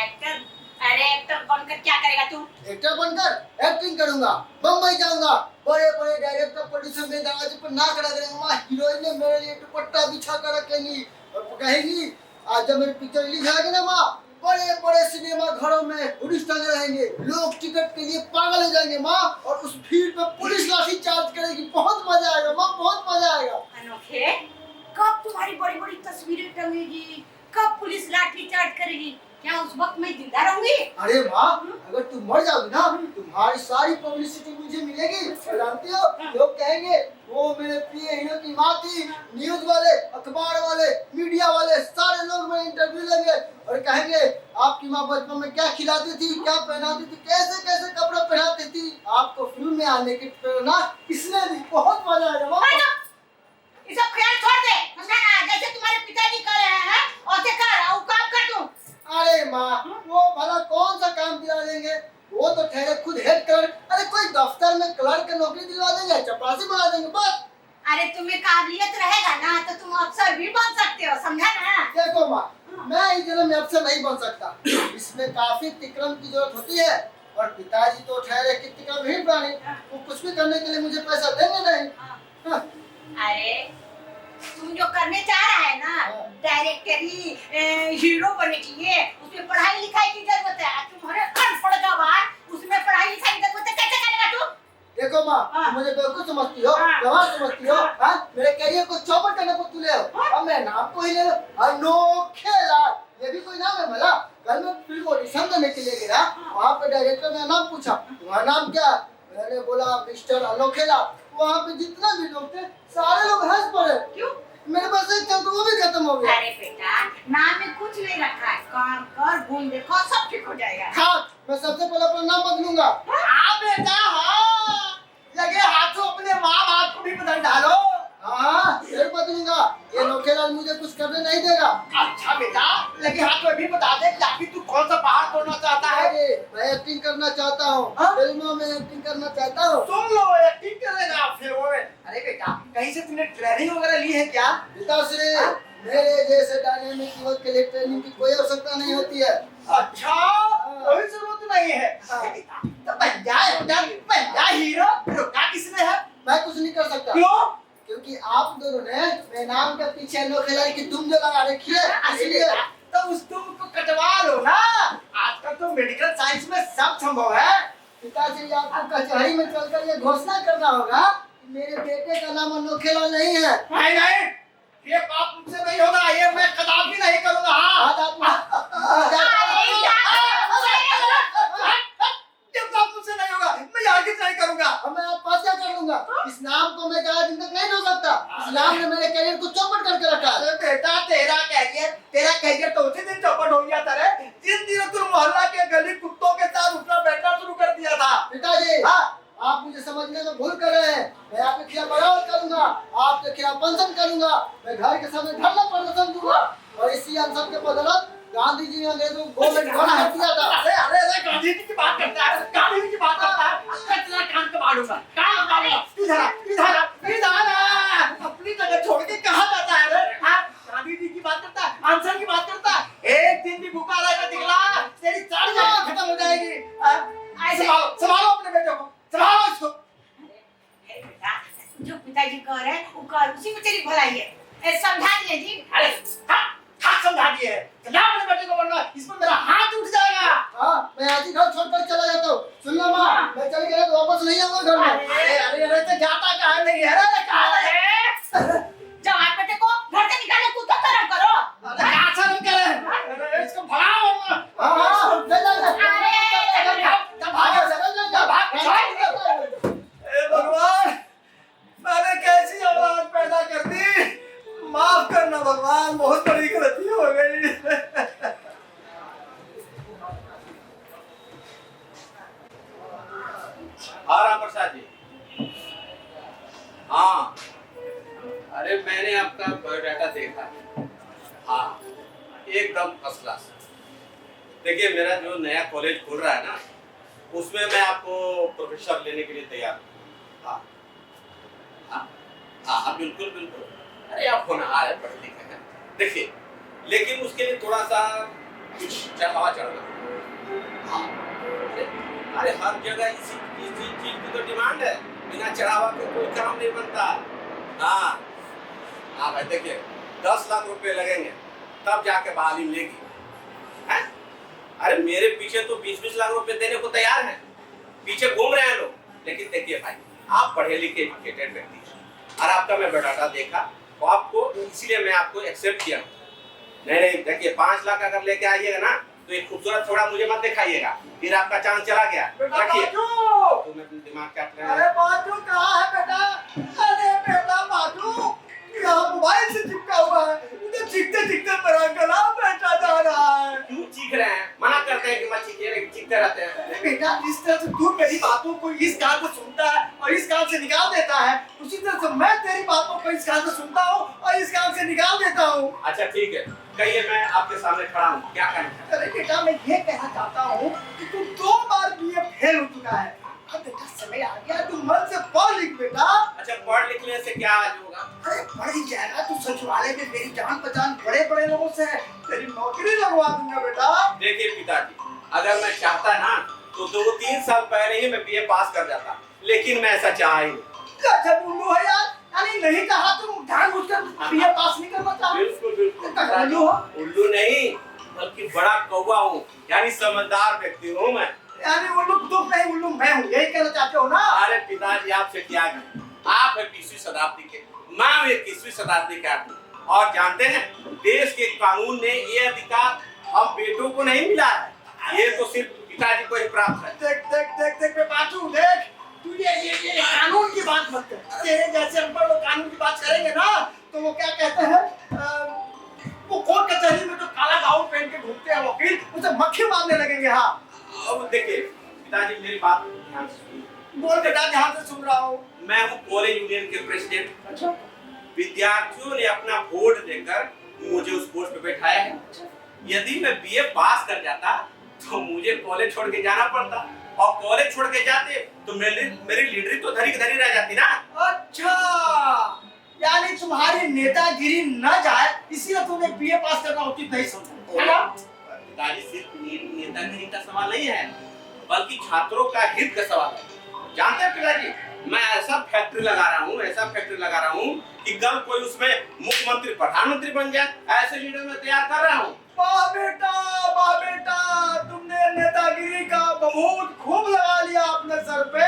C: एक्टर? अरे एक्टर बनकर क्या करेगा तू?
B: एक्टर बनकर एक्टिंग करूंगा, बम्बई जाऊंगा, बड़े बड़े डायरेक्टर प्रोड्यूसर के दरवाजे पर नाक रख देंगे, वहाँ हीरोइन ने मेरे लिए दुपट्टा बिछा कर रखेंगी और कहेंगी आज जब मेरी पिक्चर रिलीज होगी ना माँ, बड़े बड़े सिनेमा घरों में पुलिस टंगे रहेंगे, लोग टिकट के लिए पागल हो जाएंगे माँ, और उस भीड़ पे पुलिस लाठी चार्ज करेगी। बहुत मजा आएगा माँ, बहुत मजा आएगा।
C: अनोखे, कब तुम्हारी बड़ी बड़ी तस्वीरें टंगेगी, कब पुलिस लाठी चार्ज करेगी, क्या उस वक्त मैं जिंदा रहूंगी?
B: अरे माँ, अगर तुम मर जाओगी ना, तुम्हारी सारी पब्लिसिटी मुझे मिलेगी। जानती हो, लोग कहेंगे वो मेरे प्रिय हीरो की माँ थी। न्यूज वाले, अखबार वाले, मीडिया वाले सारे लोग मेरे इंटरव्यू लेंगे और कहेंगे आपकी माँ बचपन में क्या खिलाती थी, क्या पहनाती थी, कैसे कैसे कपड़े पहनाती थी, आपको फिल्म में आने की प्रेरणा किसने दी। बहुत मजा आएगा माँ।
C: ये सब ख्याल छोड़ दे, समझा ना? जैसे तुम्हारे पिताजी कर रहे हैं वैसे कर, और काम कर तू।
B: अरे माँ, वो भला कौन सा काम दिला देंगे, वो तो ठहरे खुद हेड क्लर्क। अरे कोई दफ्तर में क्लर्क की नौकरी दिलवा देंगे, चपरासी बना देंगे बस।
C: अरे तुम्हें काबिलियत रहेगा ना तो तुम अफसर भी बन सकते हो, समझा ना?
B: देखो माँ, मैं इस जन्म में अफसर नहीं बन सकता, इसमें काफी तिक्रम की जरूरत होती है, और पिताजी तो ठहरे कि तिक्रम ही प्राणी, वो कुछ भी करने के लिए मुझे पैसा देंगे नहीं। हाँ।
C: अरे तुम जो करने चाह रहा है ना, डायरेक्टरी, हीरो बनने के लिए, उसमें पढ़ाई लिखाई की जरूरत है। तुम्हारे अनपढ़ गवार, उसमें पढ़ाई लिखाई की जरूरत है, कैसे करेगा तू?
B: देखो माँ, तुम मुझे बेवकूफ समझती हो, गंवार समझती हो, हाँ? मेरे करियर को चौपट करने को तुले हो, अब मैं नाम को ही ले लो, अनोखे लाल। ये भी कोई नाम है भला? कल मैं फिल्म ऑडिशन देने के लिए गया, वहाँ पे डायरेक्टर ने नाम पूछा, तुम्हारा नाम क्या? मैंने बोला मिस्टर अनोखे लाल। वहाँ पे जितना भी लोग थे सारे लोग हंस पड़े।
C: क्यों?
B: मेरे पास एक था तो वो भी खत्म हो गया।
C: अरे बेटा, नाम में कुछ नहीं रखा है, काम कर, घूम देखो, सब ठीक हो जाएगा।
B: हाँ, मैं सबसे पहले अपना नाम बदलूंगा।
E: हाँ बेटा हाँ, लगे हाथों अपने माँ बाप को भी बदल डालो।
B: हाँ, जरूर बदलूंगा। ये नौखेलाल मुझे कुछ करने नहीं देगा।
E: अच्छा बेटा, लगे हाथों भी बता दे कि आखिर तू कौन सा पहाड़ तोड़ना चाहता है।
B: अरे, मैं एक्टिंग करना चाहता हूँ,
E: हाँ?
B: फिल्मों में एक्टिंग करना चाहता हूँ।
E: सुन लो, एक्टिंग करेगा फिल्मों में। अरे बेटा, कहीं से तूने ट्रेनिंग वगैरह ली है क्या?
B: पिताश्री,
E: हाँ?
B: मेरे जैसे डायनेमिक युवक के लिए ट्रेनिंग की कोई आवश्यकता नहीं होती है।
E: अच्छा, कोई जरूरत नहीं है। अरे बेटा, तो बन जाए बेटा, बन जा हीरो। रुका किसने है?
B: मैं कुछ नहीं कर सकता,
E: क्यों?
B: क्योंकि आप दोनों ने मेरे नाम के पीछे नौखेलाल की दुम जो लगा रखी है,
E: अरे
B: इसलिए।
E: बेटा, तो उस तुम को कटवा लो ना। आजकल तो मेडिकल साइंस में सब संभव है।
B: पिताश्री, आपको कचहरी में चलकर ये घोषणा करना होगा कि मेरे बेटे का नाम अनोखेलाल नहीं है।
E: नहीं नहीं, ये बात मुझसे नहीं होगा, ये मैं कदापि नहीं करूंगा। हाँ,
B: आज आप
E: ये बात मुझसे नहीं होगा, मैं आगे नहीं करूंगा।
B: अब मैं आत्महत्या कर लूंगा। इस नाम को मैं ज्यादा दिन तक नहीं ढो सकता। इस नाम ने मेरे करियर को चौपट करके रखा है।
E: अरे बेटा, तेरा करियर तो उसी दिन चौपट हो गया था रे, जिस दिन तू मोहल्ला के गली कुत्तों के साथ उठना बैठना शुरू कर दिया था।
B: पिताजी,
E: हाँ,
B: आप मुझे समझने में भूल कर रहे हैं। मैं आपके खिलाफ बगावत करूंगा, आपके खिलाफ अनशन करूंगा, मैं घर के सामने धरना प्रदर्शन दूंगा, और इसी अनशन के बदौलत गांधी जी ने अंग्रेजों को गोल्डन भंग कर दिया था।
E: अरे अरे अरे, गांधी जी की बात करता है, गांधी जी की बात करता है। कचरा कान का मारूंगा, कान मारूंगा। इधर आ, अपनी जगह छोड़ के कहाँ जाता है रे? हाँ, गांधी जी की बात करता है, आंसर की बात करता है। एक दिन भी भूखा रहेगा दिखला, तेरी सारी जगह खत्म हो जाएगी। हाँ? संभालो अपने बेटे को, संभालो इसको।
C: अरे बेटा, जो पिताजी कह रहे हैं वो कर, उसी में तेरी भलाई है। समझा दिए जी।
E: अरे हाँ, समझा दिए। चला अपने बेटे को, वरना इसमें मेरा हाथ उठ जाएगा।
B: हाँ, मैं आज ही घर छोड़कर चला जाता हूँ। सुन लो माँ, मैं चल गया तो वापस नहीं आऊंगा घर में।
E: अरे अरे अरे, तो जाता कहाँ नहीं है रे? कहाँ है?
C: जवान बेटे को घर से निकालो, कुत्ता तरह करो।
E: अरे क्या शर्म करे? अरे इसको भगाओ।
B: हाँ, हाँ, चल जा, जा।
E: ए भगवान, मैंने कैसी औलाद पैदा कर दी। माफ करना भगवान, बहुत बड़ी गलती हो गई।
F: हाँ राम प्रसाद जी, हाँ, अरे मैंने आपका बायोडाटा देखा। हाँ, एकदम फर्स्ट क्लास। देखिए, मेरा जो नया कॉलेज खुल रहा है ना, उसमें मैं आपको प्रोफेसर लेने के लिए तैयार हूँ। हाँ हाँ हाँ हाँ, बिल्कुल बिल्कुल। अरे आप होनहार है, पढ़े लिखे हैं। देखिए, लेकिन उसके लिए थोड़ा सा कुछ चढ़ावा चढ़ना। हाँ, अरे हर जगह इसी चीज की तो डिमांड है, बिना चढ़ावा के कोई काम नहीं बनता। हाँ हाँ भाई, देखिए 10 लाख रुपए लगेंगे तब जाके बहाली मिलेगी। हैं? अरे मेरे पीछे तो 20-20 लाख रुपए देने को तैयार हैं, पीछे घूम रहे हैं लोग। लेकिन देखिए भाई, आप पढ़े लिखे एजुकेटेड व्यक्ति हैं और आपका मैं बायोडाटा देखा तो आपको, इसीलिए मैं आपको एक्सेप्ट किया। नहीं देखिए, 5 लाख अगर लेके आइएगा ना तो एक खूबसूरत थोड़ा मुझे मत दिखाइएगा, फिर आपका चांस चला गया। रखिए, तुम अपने दिमाग काट रहे
B: अरे
F: हैं।
B: बाजू कहाँ है बेटा? अरे बेटा बाजू यहाँ मोबाइल से चिपका हुआ है, मुझे चीखते चीखते मेरा गला बैठा जा रहा है।
F: क्यों चीख रहे हैं? मना करते हैं कि मत चीखिए, लेकिन चीखते रहते हैं।
B: अरे बेटा, जिस तरह से तू मेरी बातों को इस कान से सुनता है और इस कान से निकाल देता है, उसी तरह से मैं तेरी बातों को इस कान से सुनता हूँ और इस कान से निकाल देता हूँ।
F: अच्छा ठीक है, कहिए, मैं आपके सामने खड़ा हूँ, क्या करना है?
B: अरे बेटा, मैं ये कहना चाहता हूँ कि तू 2 बार बीए फेल हो चुका है। अब बेटा समय आ गया, तू मन से पढ़ लिख बेटा।
F: अच्छा, पढ़ लिखने से क्या आज होगा?
B: अरे पढ़ ही जाएगा, तू सचिवालय में मेरी जान पहचान बड़े बड़े लोगों से है, तेरी नौकरी लगवा दूंगा बेटा।
F: देखिए पिताजी, अगर मैं चाहता ना तो 2-3 साल पहले ही मैं बीए पास कर जाता, लेकिन मैं ऐसा चाह ही नहीं।
B: अच्छा उल्लू है यार, यानी नहीं कहा तुम जानबूझकर बीए पास नहीं करना चाहते?
F: बिल्कुल बिल्कुल,
B: उल्लू हो?
F: उल्लू नहीं बल्कि बड़ा कौवा हूँ, यानी समझदार व्यक्ति हूँ मैं।
B: यानी उल्लू तुम नहीं, उल्लू मैं हूँ, यही कहना चाहते हो ना?
F: अरे पिताजी, आपसे क्या कहें, आप है 20वीं शताब्दी के, मैं हूँ 21वीं शताब्दी के आदमी। और जानते हैं, देश के कानून ने ये अधिकार हम बेटों को नहीं मिला है, ये तो सिर्फ पिताजी को ही प्राप्त है।
B: देख देख देख देख बे बाजू, देख तू ये कानून की बात मत कर। तेरे जैसे अनपढ़ लोग कानून की बात करेंगे ना तो वो क्या कहते हैं, वो कोर्ट कचहरी में जो काला गाउन पहन के घूमते हैं वकील, उसे मक्खी मारने लगेंगे। हाँ
F: अब देखिए पिताजी, मेरी बात ध्यान से सुनिए।
B: बोल बेटा, ध्यान से सुन रहा हूँ।
F: मैं हूँ कॉलेज यूनियन के प्रेसिडेंट।
B: अच्छा,
F: विद्यार्थियों ने अपना वोट देकर मुझे उस पोस्ट पे बैठाया है। यदि मैं बीए पास कर जाता तो मुझे कॉलेज छोड़ के जाना पड़ता, और कॉलेज छोड़ के जाते तो मेरी लीडरी तो धरी धरी रह जाती ना।
B: अच्छा, यानी तुम्हारी नेतागिरी न जाए इसीलिए तुमने बीए पास करना उचित नहीं समझा, है ना?
F: पिताजी, सिर्फ नेतागिरी का सवाल नहीं है, बल्कि छात्रों का हित का सवाल है। जानते हैं पिताजी, मैं ऐसा फैक्ट्री लगा रहा हूँ कि कल कोई उसमें मुख्यमंत्री प्रधानमंत्री बन जाए, ऐसे लीडर मैं तैयार कर रहा हूँ।
B: वाह बेटा, तुमने नेतागिरी का बबूत खूब लगा लिया अपने सर पे।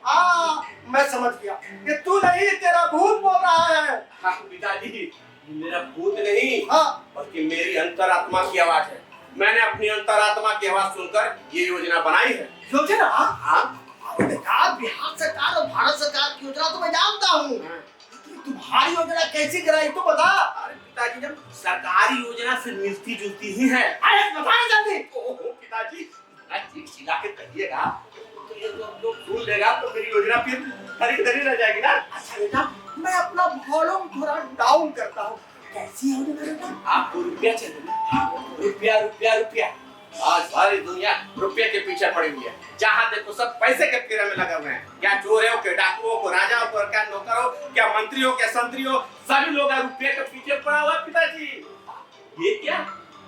B: हाँ, मैं समझ गया, ये तू नहीं तेरा भूत बोल रहा है।
F: हाँ पिताजी, मेरा भूत नहीं,
B: हाँ,
F: बल्कि मेरी अंतरात्मा की आवाज है। मैंने अपनी अंतरात्मा की आवाज सुनकर ये योजना बनाई है।
B: योजना?
F: हाँ,
B: बेटा, बिहार सरकार और भारत सरकार की योजना तो मैं जानता हूँ, तुम्हारी योजना कैसी कराई तो बता।
F: अरे पिताजी, जब सरकारी योजना से मिलती जुलती ही है।
B: अरे बताना जल्दी।
F: ओहो पिताजी, चिल्ला के कहिएगा तो ये लोग सुन लेगा तो मेरी योजना फिर धरी रह जाएगी ना।
B: अच्छा बेटा, मैं अपना वॉल्यूम थोड़ा डाउन करता हूँ। कैसी है योजना बेटा?
F: आपको रुपया चाहिए ना? रुपया। आज सारी दुनिया रुपये के पीछे पड़ी हुई है, जहाँ देखो सब पैसे के फेरे में लगे हुए हैं। क्या चोर हो, क्या डाकू हो, क्या राजा हो, क्या नौकर हो, क्या मंत्री हो, क्या संतरी हो, सभी लोग रुपये के पीछे पड़ा हुआ। पिताजी, ये क्या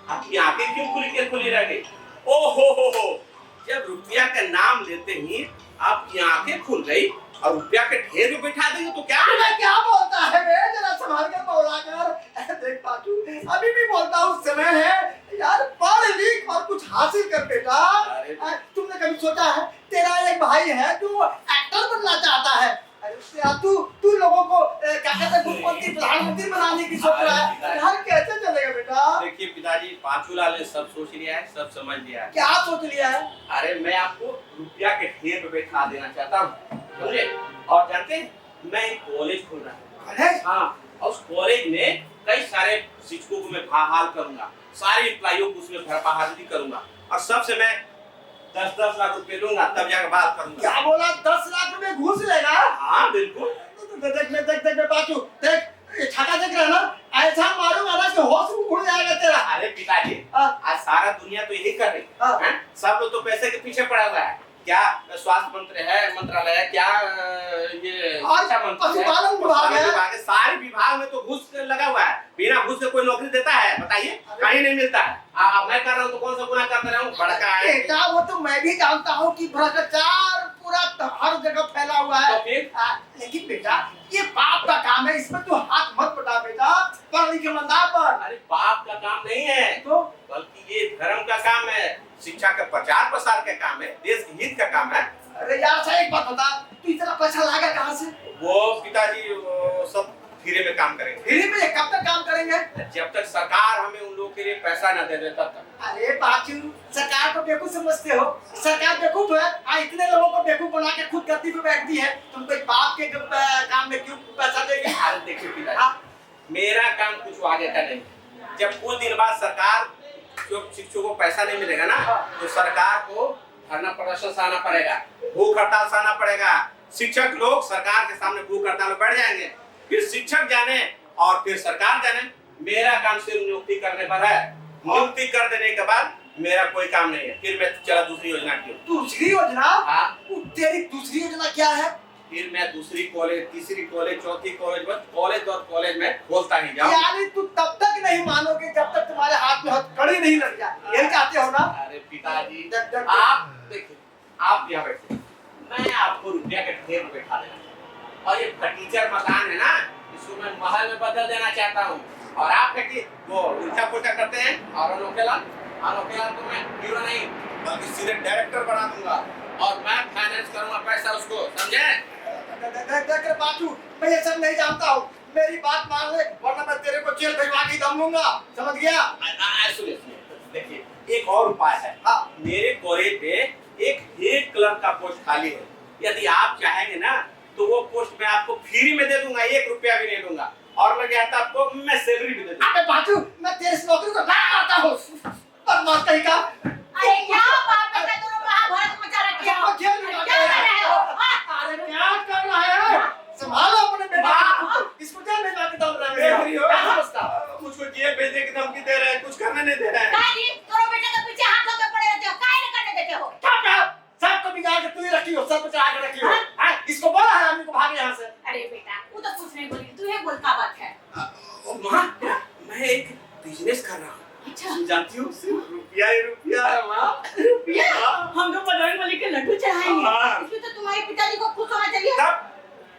F: आपकी आंखें क्यों खुली रह गई? ओहो, जब रुपया का नाम लेते ही आपकी आंखें खुल गई और रुपया के ढेर में बैठा देंगे तो क्या?
B: अरे क्या बोलता है बे, जरा संभाल कर बोला कर। देख पाचू, अभी भी बोलता हूँ, समय है यार, पढ़ लिख और कुछ हासिल कर बेटा। तुमने कभी सोचा है, तेरा एक भाई है जो एक्टर बनना चाहता है, तू लोगों को क्या कहते हैं, मुख्यमंत्री प्रधानमंत्री बनाने की सोच रहा है यार, कैसे चलेगा बेटा?
F: देखिए पिताजी, पांचू लाल ने सब सोच लिया है, सब समझ लिया है।
B: क्या सोच लिया है?
F: अरे मैं आपको रुपया के ढेर पे बैठा देना चाहता हूँ, समझे? और जानते हैं, मैं एक कॉलेज खोल रहा हूँ।
B: कॉलेज?
F: हाँ, और उस कॉलेज में कई सारे शिक्षकों को मैं बहाल करूंगा, सारे एम्प्लॉइयों को उसमें बहाली करूंगा, और सबसे मैं 10-10 लाख रुपए लूंगा, तब जाकर बात करूंगा।
B: क्या बोला? 10 लाख रुपए घूस लेगा?
F: हाँ बिल्कुल।
B: देख पाचू, देख ये छाता देख रहा है ना, ऐसा मारूंगा ना कि होश उड़ जाएगा तेरा।
F: अरे पिताजी, आज सारा दुनिया तो यही कर रही
B: हाँ।
F: है, सब लोग तो पैसे के पीछे पड़ा हुआ है। क्या स्वास्थ्य मंत्रालय है, क्या ये
B: पशुपालन विभाग है,
F: सारे विभाग में तो घूस लगा हुआ है, बिना घूस के कोई नौकरी देता है? बताइए, कहीं नहीं मिलता है। मैं कर रहा हूँ तो कौन सा गुनाह करते रहा हूँ? बड़का है।
B: बेटा वो तो मैं भी जानता हूँ कि भ्रष्टाचार पूरा हर जगह फैला हुआ है।
F: तो फिर?
B: लेकिन बेटा ये बाप का काम है, इसमें तो हाथ मत बटा बेटा, पढ़ लिख मंदा पर।
F: अरे बाप का काम नहीं है,
B: तो
F: बल्कि ये धर्म का काम है, शिक्षा का प्रचार प्रसार का काम है, देश के हित का काम है।
B: अरे यार अच्छा एक बात बता, तू इतना पैसा लाएगा कहाँ से?
F: वो पिताजी वो सब फ्री में काम करेंगे।
B: फ्री में कब तक काम करेंगे?
F: जब तक सरकार हमें उन लोगों के लिए पैसा न दे दे तब तक।
B: अरे बाचू, सरकार को बेवकूफ समझते हो? सरकार बेवकूफ है? इतने लोगों को बेवकूफ बना के खुद गद्दी पे बैठती है, तुम कोई बाप के काम में क्यों पैसा देगी?
F: अरे देखिए पिताजी, मेरा काम कुछ आगे का नहीं। जब कुछ दिन बाद सरकार जो शिक्षकों को पैसा नहीं मिलेगा ना, तो सरकार को धरना प्रदर्शन से आना पड़ेगा, भूख हड़ताल से आना पड़ेगा। शिक्षक लोग सरकार के सामने भूख हड़ताल में बैठ जाएंगे, फिर शिक्षक जाने और फिर सरकार जाने। मेरा काम सिर्फ नियुक्ति करने पर है, नियुक्ति कर देने के बाद मेरा कोई काम नहीं है। फिर मैं चला दूसरी योजना की।
B: दूसरी योजना?
F: हाँ,
B: तेरी दूसरी योजना क्या है?
F: फिर मैं दूसरी कॉलेज, तीसरी कॉलेज, चौथी कॉलेज, बस कॉलेज और कॉलेज में खोलता ही जाऊँ।
B: यानी तू तब तक नहीं मानोगे जब तक तुम्हारे हाथ में हथकड़ी नहीं लग जाए, यही चाहते हो ना?
F: अरे पिताजी, आप देखिए, आप यहाँ बैठे, मैं आपको रुपया के ढेर में बैठा देना चाहता हूँ। और ये फर्नीचर मकान है ना, इसको मैं महल में बदल देना चाहता हूँ। और आप देखिए वो उल्टा पुल्टा करते हैं, और अनोखेला को मैं हीरो नहीं बल्कि सीधे डायरेक्टर बना दूंगा, और मैं फाइनेंस करूंगा पैसा उसको, समझे?
B: देख बाचू, मैं ये सब नहीं जानता हूँ, मेरी बात मान ले वरना मैं तेरे को जेल भिजवा के दम लूंगा, समझ गया?
F: सुनिए, देखिए एक और उपाय है।
B: हाँ।
F: मेरे कॉलेज में एक हेड क्लर्क का पोस्ट खाली है। यदि आप चाहेंगे ना तो वो पोस्ट मैं आपको फ्री में दे दूंगा, 1 रुपया भी नहीं दूंगा, और मैं चाहता आपको मैं सैलरी भी दे दूंगा।
B: अबे बाचू, मैं तेरे इस नौकरी को ना आता हूँ, बदमाश कहीं का।
C: अरे क्या बाप बेटा दोनों महाभारत मचा रखे हो?
B: क्या
C: क्या कर रहे हो?
B: अरे क्या कर रहा है? संभालो अपने बेटे को, इसको जेल में जाके दम रहे हो। क्या समझता?
F: मुझको जेल भेजने की धमकी दे रहे हैं, कुछ करने नहीं दे रहे हैं।
C: काहे जी दोनों बेटे के पीछे हाथ धोके पड़े रहते हो, काहे नहीं करने देते हो?
B: सब को बिगाड़ के तू ही रखी हो, सब को चढ़ा के रखी हो। इसको बोला है आदमी को भागे यहाँ से।
C: अरे बेटा वो तो कुछ नहीं बोली, तू ये बोल का बात है?
F: माँ, मैं एक बिजनेस कर रहा हूँ।
C: अच्छा
F: जानती हो, सिर्फ रुपया ही रुपया है माँ।
C: रुपया? हम तो बजरंग बली के लड्डू चढ़ाएंगे।
F: हाँ।
C: इसमें तो तुम्हारे पिताजी को खुश होना चाहिए।
F: तब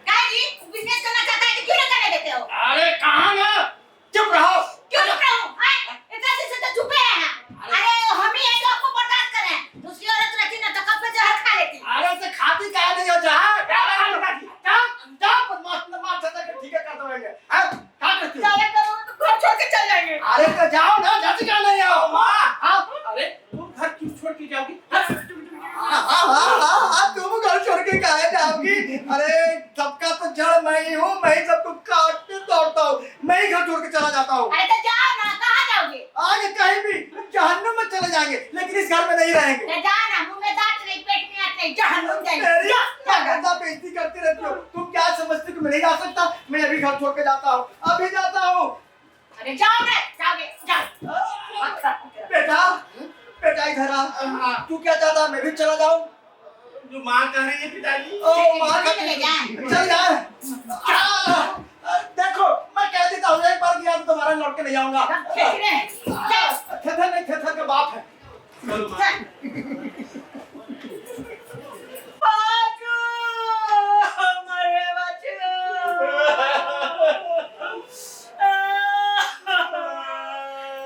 C: काहे जी बिजनेस करना चाहता है तो क्यों नहीं करने देते हो?
B: अरे कहाँ ना, चुप रहो।
C: क्यों चुप रहूं? इतना दिन से तो चुपे हैं। अरे हम ही हैं जो आपको बर्दाश्त कर रहे हैं। दूसरी औरत रहती ना तो कब से जहर खा लेती।
B: अरे से खाती क्या नहीं हो जहाँ? जा बदमाश न मार सदा के ठीक है कर देंगे। क्या करती हो?
C: ज्यादा करो तो घर छोड़ के चल जाएंगे।
B: अरे तो जाओ ना, जल्दी क्या नहीं आओ। हाँ
F: अरे तुम घर क्यों छोड़ के जाओगी?
B: तुम घर छोड़ के काहे जाओगी? अरे सबका तो जड़ मैं ही हूँ, मैं ही सबको काटने दौड़ता हूँ, मैं ही घर छोड़ के चला जाता हूँ।
C: अरे तो जाओ ना, कहाँ जाओगे?
B: आगे कहीं भी जहन्नुम में चले जाएंगे, लेकिन इस घर में नहीं रहेंगे।
C: तो जाओ ना, मुंह में दांत नहीं, पेट में आंत नहीं, जहन्नुम
B: मेरी
C: जाएंगे।
B: क्या गंदा बेइज्जती करती रहती हो? तुम क्या समझती हो कि मैं नहीं जा सकता? मैं अभी घर छोड़ के जाता हूँ, अभी जाता हूँ।
C: अरे जाओ ना, जाओगे, जाओ।
B: बेटा, बेटा इधर आ। तू क्या चाहता है मैं भी चला जाऊँ?
F: जो माँ कह रही है पिताजी।
B: ओ माँ का
C: चले जाए।
B: चल यार। देखो मैं कह देता हूँ, एक बार गया तो दोबारा लौट के नहीं आऊंगा। थेथर नहीं, थेथर का बाप है।
F: चलो माँ।
C: बाजू, हमारे बाजू।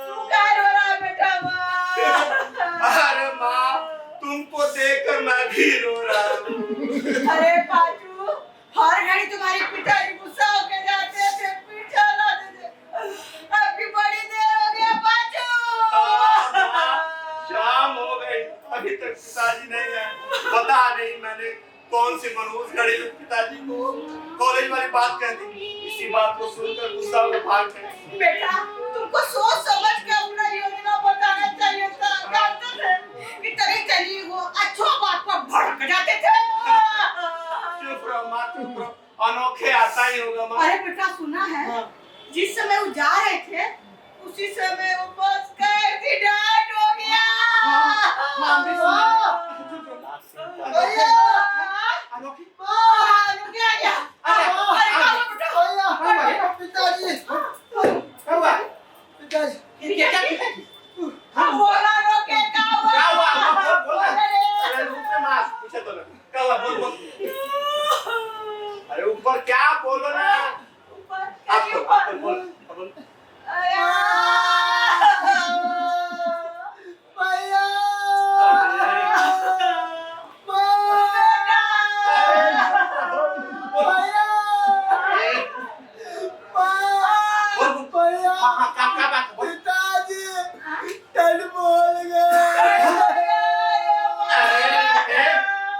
C: तू क्या रो रहा है बेटा?
F: अरे माँ, तुमको देखकर मैं भी रो रहा हूँ।
C: अरे बाजू, हर घड़ी तुम्हारे पिताजी गुस्सा होके जाते थे, पीछा लाते थे। अभी बड़ी देर हो गया बाजू।
F: शाम हो गई, अभी तक पिताजी नहीं आए। पता नहीं मैंने कौन सी मनहूस घड़ी में पिताजी को कॉलेज वाली बात कह दी। इसी बात को सुनकर गुस्सा में भाग गए।
C: बेटा तुमको सोच समझ के अपना योजना बताना चाहिए था। जानते थे कि तेरी चली वो अच्छो बात पर भड़क जाते थे।
F: चुप रहो माँ, चुप रहो, अनोखे आता ही होगा माँ।
C: अरे बेटा सुना है, जिस समय वो जा रहे थे उसी समय वो बस का एक्सीडेंट हो गया।
B: माँ भी सुना। भैया,
C: अनोखी अनोखी आ गया। अरे क्या हुआ बेटा?
B: पिताजी, क्या हुआ?
F: क्या क्या पिताजी?
C: बोला रोके क्या
F: क्या हुआ? बोल ना।
C: अरे,
F: अरे रुक ना मास, पूछे तो ना। क्या हुआ? बोल बोल। अरे ऊपर क्या बोलो ना?
C: ऊपर
F: आप तो बोल बोल।
C: भैया
F: हाँ हाँ क्या बात है? बोल। अरे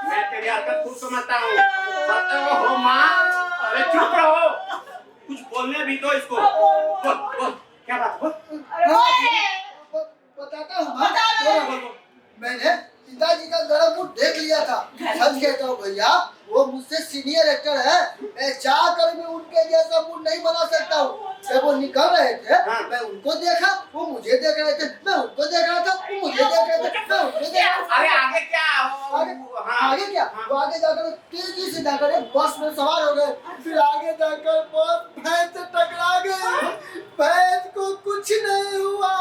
F: मैं तेरी हरकत खूब समझता हूँ। हो माँ, अरे चुप रहो। कुछ बोलने भी दो इसको। बोल बोल क्या बात है? बोल।
B: बताता हूँ मैंने पिताजी का गरम मूड देख लिया था। सच कहता हूँ भैया, वो मुझसे सीनियर एक्टर है। मैं चाह कर भी उनके जैसा मूड नहीं बना सकता हूँ। जब वो निकल रहे थे, मैं उनको देखा, वो मुझे देख रहे थे। मैं उनको देख रहा था, वो मुझे देख रहे थे। मैं उनको देख रहा था।
F: अरे आगे क्या?
B: आगे क्या? वो आगे जाकर तेजी से जाकर एक बस में सवार हो गए। फिर आगे जाकर बस भैंस से टकरा गए। भैंस को कुछ नहीं हुआ।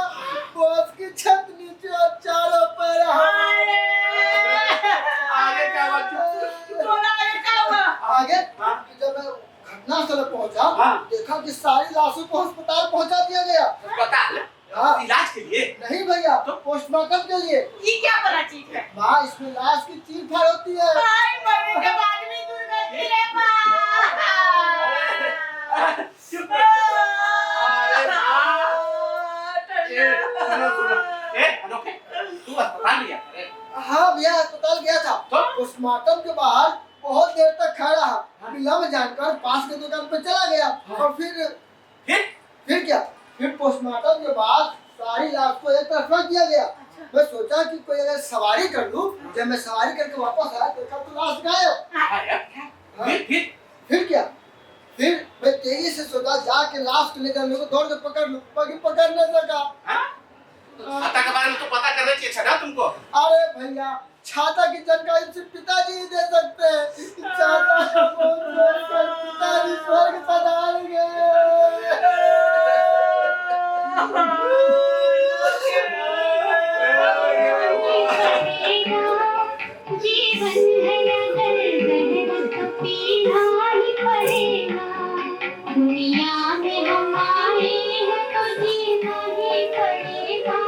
B: बस की छत नीचे और चारों पैर
F: आगे क्या हुआ?
B: आगे जब मैं घटनास्थल पहुंचा, देखा कि सारी लाशों को अस्पताल पहुंचा दिया गया।
F: अस्पताल? इलाज के लिए?
B: नहीं भैया, तो पोस्टमार्टम के लिए।
C: ये क्या बड़ा चीज है?
B: माँ, इसमें लाश की चीर फाड़ होती है।
C: भाई मरने के बाद भी दुर्गति रे
F: चुप अरे अनोखे, तू अस्पताल गया?
B: हाँ भैया, अस्पताल गया था।
F: तो?
B: पोस्टमार्टम के बाहर बहुत देर तक खड़ा रहा। बिलम जानकर पास के दुकान पे चला गया। और फिर क्या? फिर पोस्टमार्टम के बाद सारी लाश को एक तरफ रख दिया गया। मैं सोचा कि कोई अगर सवारी कर लूं। जब मैं सवारी करके वापस आया, देखा तो लाश गायब। फिर क्या? फिर मैं तेजी से सोचा जाके लाश को ले जाने को दौड़ के पकड़ लूं, पर पकड़ नहीं सका।
F: छाता के बारे में तो पता करना चाहिए था ना तुमको।
B: अरे भैया, छाता की जानकारी सिर्फ पिताजी ही दे सकते हैं। छाता को छोड़कर पिताजी स्वर्ग पधारेंगे।
G: जीवन है अगर मेहनत तो पीना ही पड़ेगा। दुनिया में हम आए हैं तो जीना ही पड़ेगा।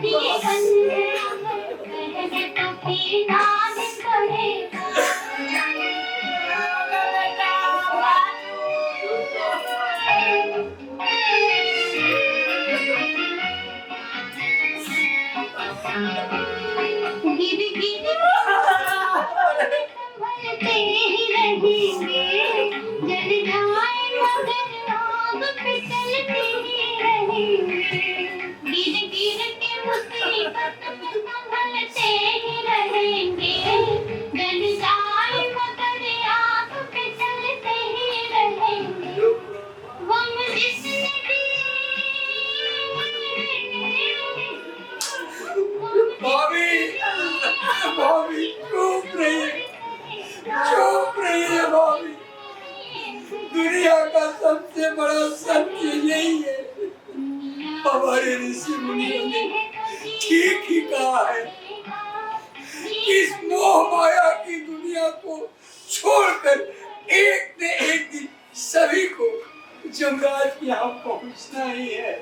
G: जीवन है अगर मेहनत तो पीना ही पड़ेगा। गिर गिर संभलते ही रहेंगे। जल जाए मगर आग पे चलते ही रहेंगे। गिर गिर के मुसीबत में संभलते ही रहेंगे। जल जाए मगर आग पे चलते ही रहेंगे। गम जिसने
D: भाभी चुप रहिए भाभी। दुनिया का सबसे बड़ा सत्य यही है। हमारे ऋषि मुनियों ने ठीक ही कहा है। इस मोह माया की दुनिया को छोड़कर एक न एक दिन सभी को जमराज के यहाँ पहुँचना ही है।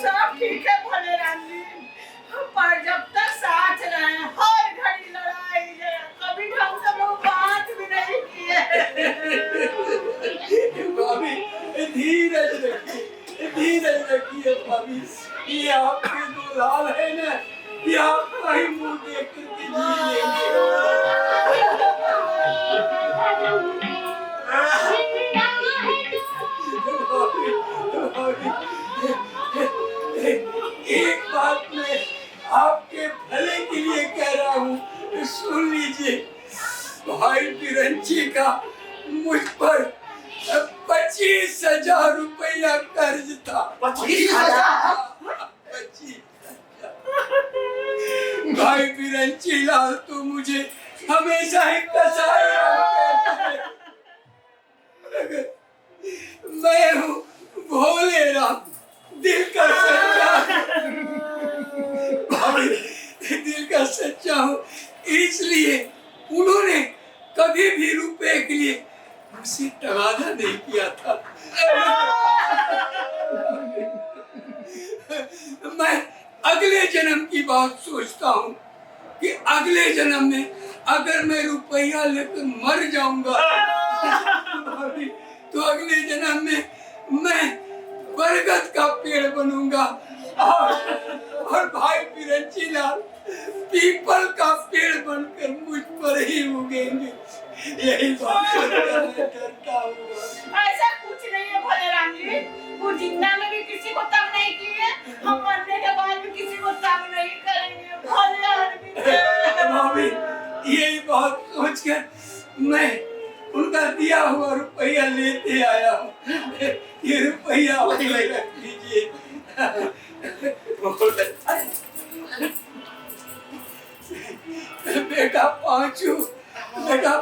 C: सब ठीक है भोले राम जी, पर जब तक साथ रहे, हर घड़ी लड़ाई है, कभी ढंग से लोग बात भी नहीं किए।
D: भाभी धीरज रखिए भाभी। ये आपके दो लाल है ना, ये आपका ही मुंह देख करके जी लेंगे। एक बात मैं आपके भले के लिए कह रहा हूँ, सुन लीजिए। भाई बिरंची का मुझ पर 25,000 रुपया कर्ज था।
B: 25,000?
D: भाई बिरंची लाल तो मुझे हमेशा ही कसाया कहते थे। मैं हूँ भोले राम, दिल का सच्चा हूँ, इसलिए उन्होंने कभी भी रुपए के लिए मुझसे तगादा नहीं किया था। मैं अगले जन्म की बात सोचता हूँ कि अगले जन्म में अगर मैं रुपया लेकर मर जाऊंगा तो अगले जन्म में मैं बरगद का पेड़ बनूंगा और भाई बिरंची लाल पीपल का पेड़ बनकर मुझ पर ही उगेंगे। यही बात मैं डरता हूँ।
C: ऐसा कुछ नहीं है भोले राम जी, वो जिंदा में भी किसी को तंग नहीं किए, हम मरने के बाद भी किसी को तंग नहीं करेंगे भोले आदमी।
D: भाभी यही बात सोचकर मैं उनका दिया हुआ रुपया लेते आया हूँ। ये रुपया रख लीजिए। बेटा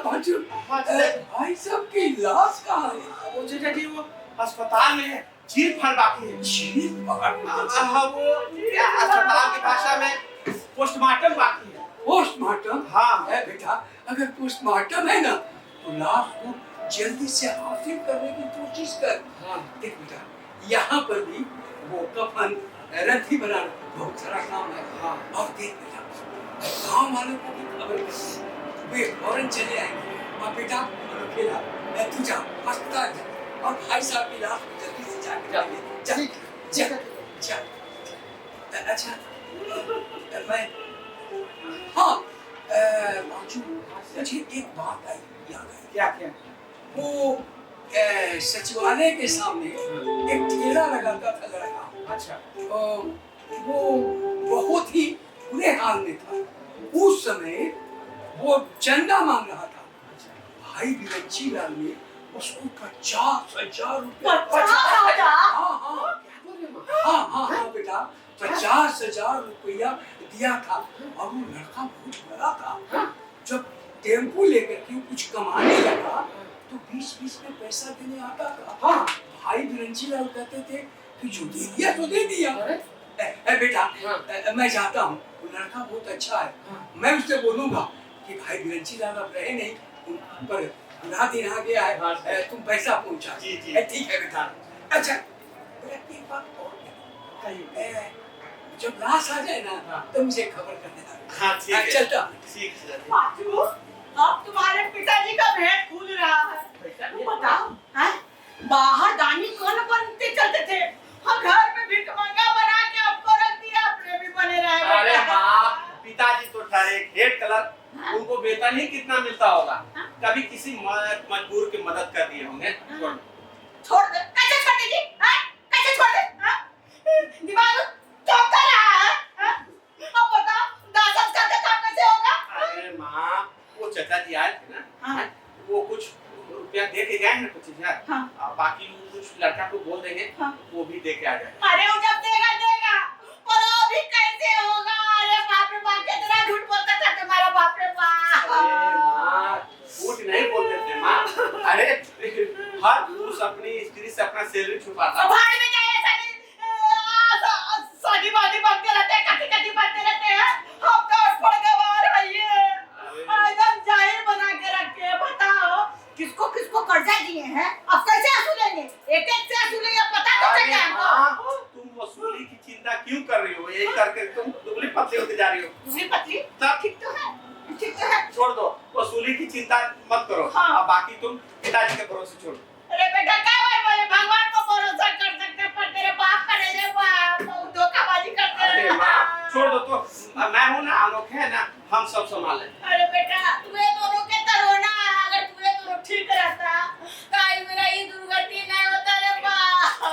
D: पांचू, भाई साहब की लाश कहाँ है?
F: वो जीजा जी वो अस्पताल में है, चीर फाड़ बाकी है। हाँ वो अस्पताल की भाषा में पोस्टमार्टम बाकी है।
D: पोस्टमार्टम?
F: हाँ
D: है बेटा, अगर पोस्टमार्टम है ना तो लाश को जल्दी से हासिल करने की कोशिश कर।
F: हाँ
D: देख बेटा, यहाँ पर भी वो कफन रद्दी बनाना बहुत सारा काम है।
F: हाँ
D: और देख बेटा, गाँव वालों को भी खबर कर, वे फौरन चले आएंगे। और बेटा खेला तू जा अस्पताल जा और भाई साहब की लाश को जल्दी से जाके जा जा जा। अच्छा मैं हाँ पांचू, मुझे एक बात आई याद आई।
F: क्या क्या?
D: वो सचिवालय के सामने एक ठेला लगाता था लड़का।
F: अच्छा
D: वो बहुत ही बुरे हाल में था। उस समय वो चंदा मांग रहा था। भाई बिरंची लाल ने उसको 50,000 रुपए। हाँ बेटा, 50,000 रुपया दिया था। और वो लड़का बहुत बड़ा था। जब टेम्पो लेकर के कुछ कमाने लगा तो 20-20 में पैसा देने आता था। हाँ भाई बिरंची लाल कहते थे कि जो दे दिया तो दे दिया। बेटा मैं जाता हूँ, वो लड़का बहुत अच्छा है। मैं उससे बोलूंगा कि भाई बिरंची लाल अब रहे नहीं, उन पर बुरा दिन आ गया है, तुम पैसा पहुंचा।
F: जी जी
D: ठीक है बेटा। अच्छा बेटा एक बात और कहिए, जब लाश आ जाए ना तो मुझे खबर कर देना।
F: हाँ ठीक है।
D: चलता।
F: ठीक है।
C: पाचू, अब तुम्हारे पिताजी का भेद खुल रहा है। तुम बताओ, हैं? बाहर दानी कौन बनते चलते थे, हम घर में भिखमंगा बना के आपको रख दिया, अपने भी बने रहे।
F: अरे माँ, पिताजी तो ठहरे हेड क्लर्क, उनको वेतन ही कितना मिलता होगा। कभी किसी मजबूर की मदद कर दिए होंगे।
C: छोड़ दे, कैसे छोड़ दीजिए? कैसे छोड़ दे? दिमाग चौंका रहा है? अब बताओ, दाह संस्कार का काम कैसे होगा?
F: अरे माँ, वो चाचा जी आए थे ना,
C: हाँ।
F: वो कुछ रुपया दे के गए हैं कुछ यार।
C: हाँ।
F: बाकी कुछ लड़का को बोल देंगे,
C: हाँ।
F: वो भी दे के आ जाए।
C: अरे वो जब देगा पर अभी कैसे होगा? अरे बाप रे बाप, कितना झूठ बोलता था तुम्हारा बाप रे बाप।
F: अरे माँ, झूठ नहीं बोलते थे माँ। अरे हर पुरुष अपनी स्त्री से अपना सैलरी छुपाता है।
C: भाड़ में जाए, ऐसा नहीं सादी बादी बनते रहते हैं, कटी बनते रहते हैं। हम तो अनपढ़ गवार है ये, एकदम जाहिल बना के रखे हैं। बताओ किसको किसको कर्जा दिए हैं, अब कैसे आंसू लेंगे? एक से आंसू लेंगे, पता तो चल जाएगा।
F: तुम वसूली की चिंता क्यों कर रही हो? यही करके तुम दुबली पतली होती जा रही हो।
C: दूसरी पतली
F: तब
C: ठीक तो है, ठीक तो है।
F: छोड़ दो, वसूली की चिंता मत करो।
C: हाँ।
F: अब बाकी तुम पिताजी के भरोसे छोड़ो।
C: अरे बेटा क्या भाई बोले, भगवान को भरोसा कर सकते पर तेरे बाप का नहीं रे बाप, बहुत धोखाबाजी करते
F: अरे
C: रहना।
F: माँ, छोड़ दो तो, मैं हूँ ना, अनोखे है ना, हम सब संभाल लेंगे।
C: अरे बेटा तुम्हें दोनों के तरोना, अगर तुम्हें दोनों ठीक रहता काहे मेरा ये दुर्गति नहीं होता रे बाप।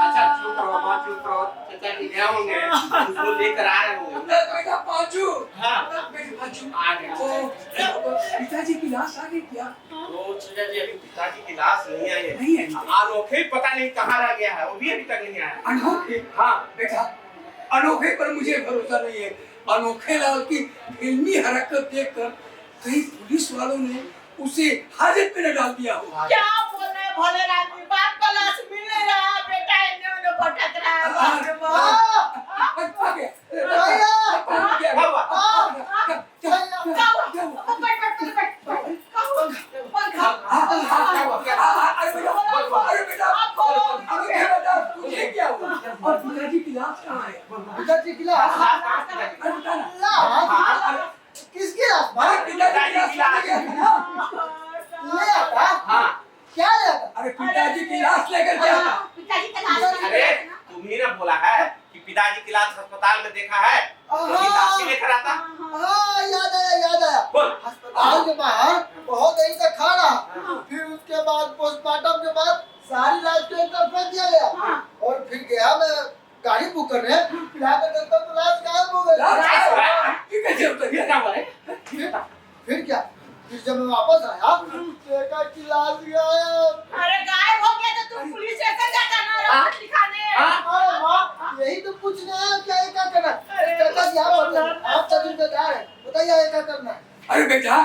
F: अच्छा चुप रहो माँ, चुप रहो। चाचा जी गए होंगे, उसको लेकर आ रहे होंगे।
D: बेटा पांचू,
F: हाँ।
D: बेटा पांचू,
F: आ गए।
D: पिताजी की लाश आ गई क्या?
F: तो चाचा जी अभी पिताजी की लाश नहीं आई है।
D: नहीं आई।
F: अनोखे पता नहीं कहाँ रह गया है, वो भी अभी तक नहीं आया।
D: अनोखे?
F: हाँ
D: बेटा अनोखे पर मुझे भरोसा नहीं है। अनोखे लाल की फिल्मी हरकत देखकर कहीं पुलिस वालों ने उसे हाजत में न डाल दिया हो।
C: क्या बोल रहे हैं भोले राम जी, बाप का लाश मिल नहीं रहा, बेटा इन्हें उन्हें भटक रहा है। बाप रे बाप।
D: आ गया।
F: क्या हुआ?
D: पिताजी की लाश कहाँ है?
B: पिताजी की लाश
D: अरे बता ना।
B: लाश किसकी लाश भाई?
D: अरे पिताजी की लाश लेके गया था ना।
B: ले आता
F: हाँ
B: क्या ले आता?
D: अरे पिताजी की लाश लेकर गया था।
C: पिताजी का लाश
F: अरे तुम्ही ना बोला है कि पिताजी की लाश अस्पताल में देखा है, वही लाश ही लेकर आता।
B: हाँ याद आया
F: बोल।
B: अस्पताल के बाहर बहुत देर तक खा रहा, फिर उसके बाद पोस्टमार्टम के बाद सारी लाश को एक तरफ फेंक दिया गया और फिर गया मैं गाड़ी बुक करने, फिर आकर देखता तो लाश गायब हो गई।
D: ये कैसे होता है?
F: क्या हुआ है?
B: फिर क्या? फिर जब मैं वापस आया देखा कि लाश गायब।
C: अरे गायब हो गया तो तुम पुलिस स्टेशन जाता ना रिपोर्ट लिखाने।
B: अरे माँ यही तो पूछना है क्या क्या करना? चाचा जी आप तो इंतजार है, बताइए क्या करना है?
D: अरे बेटा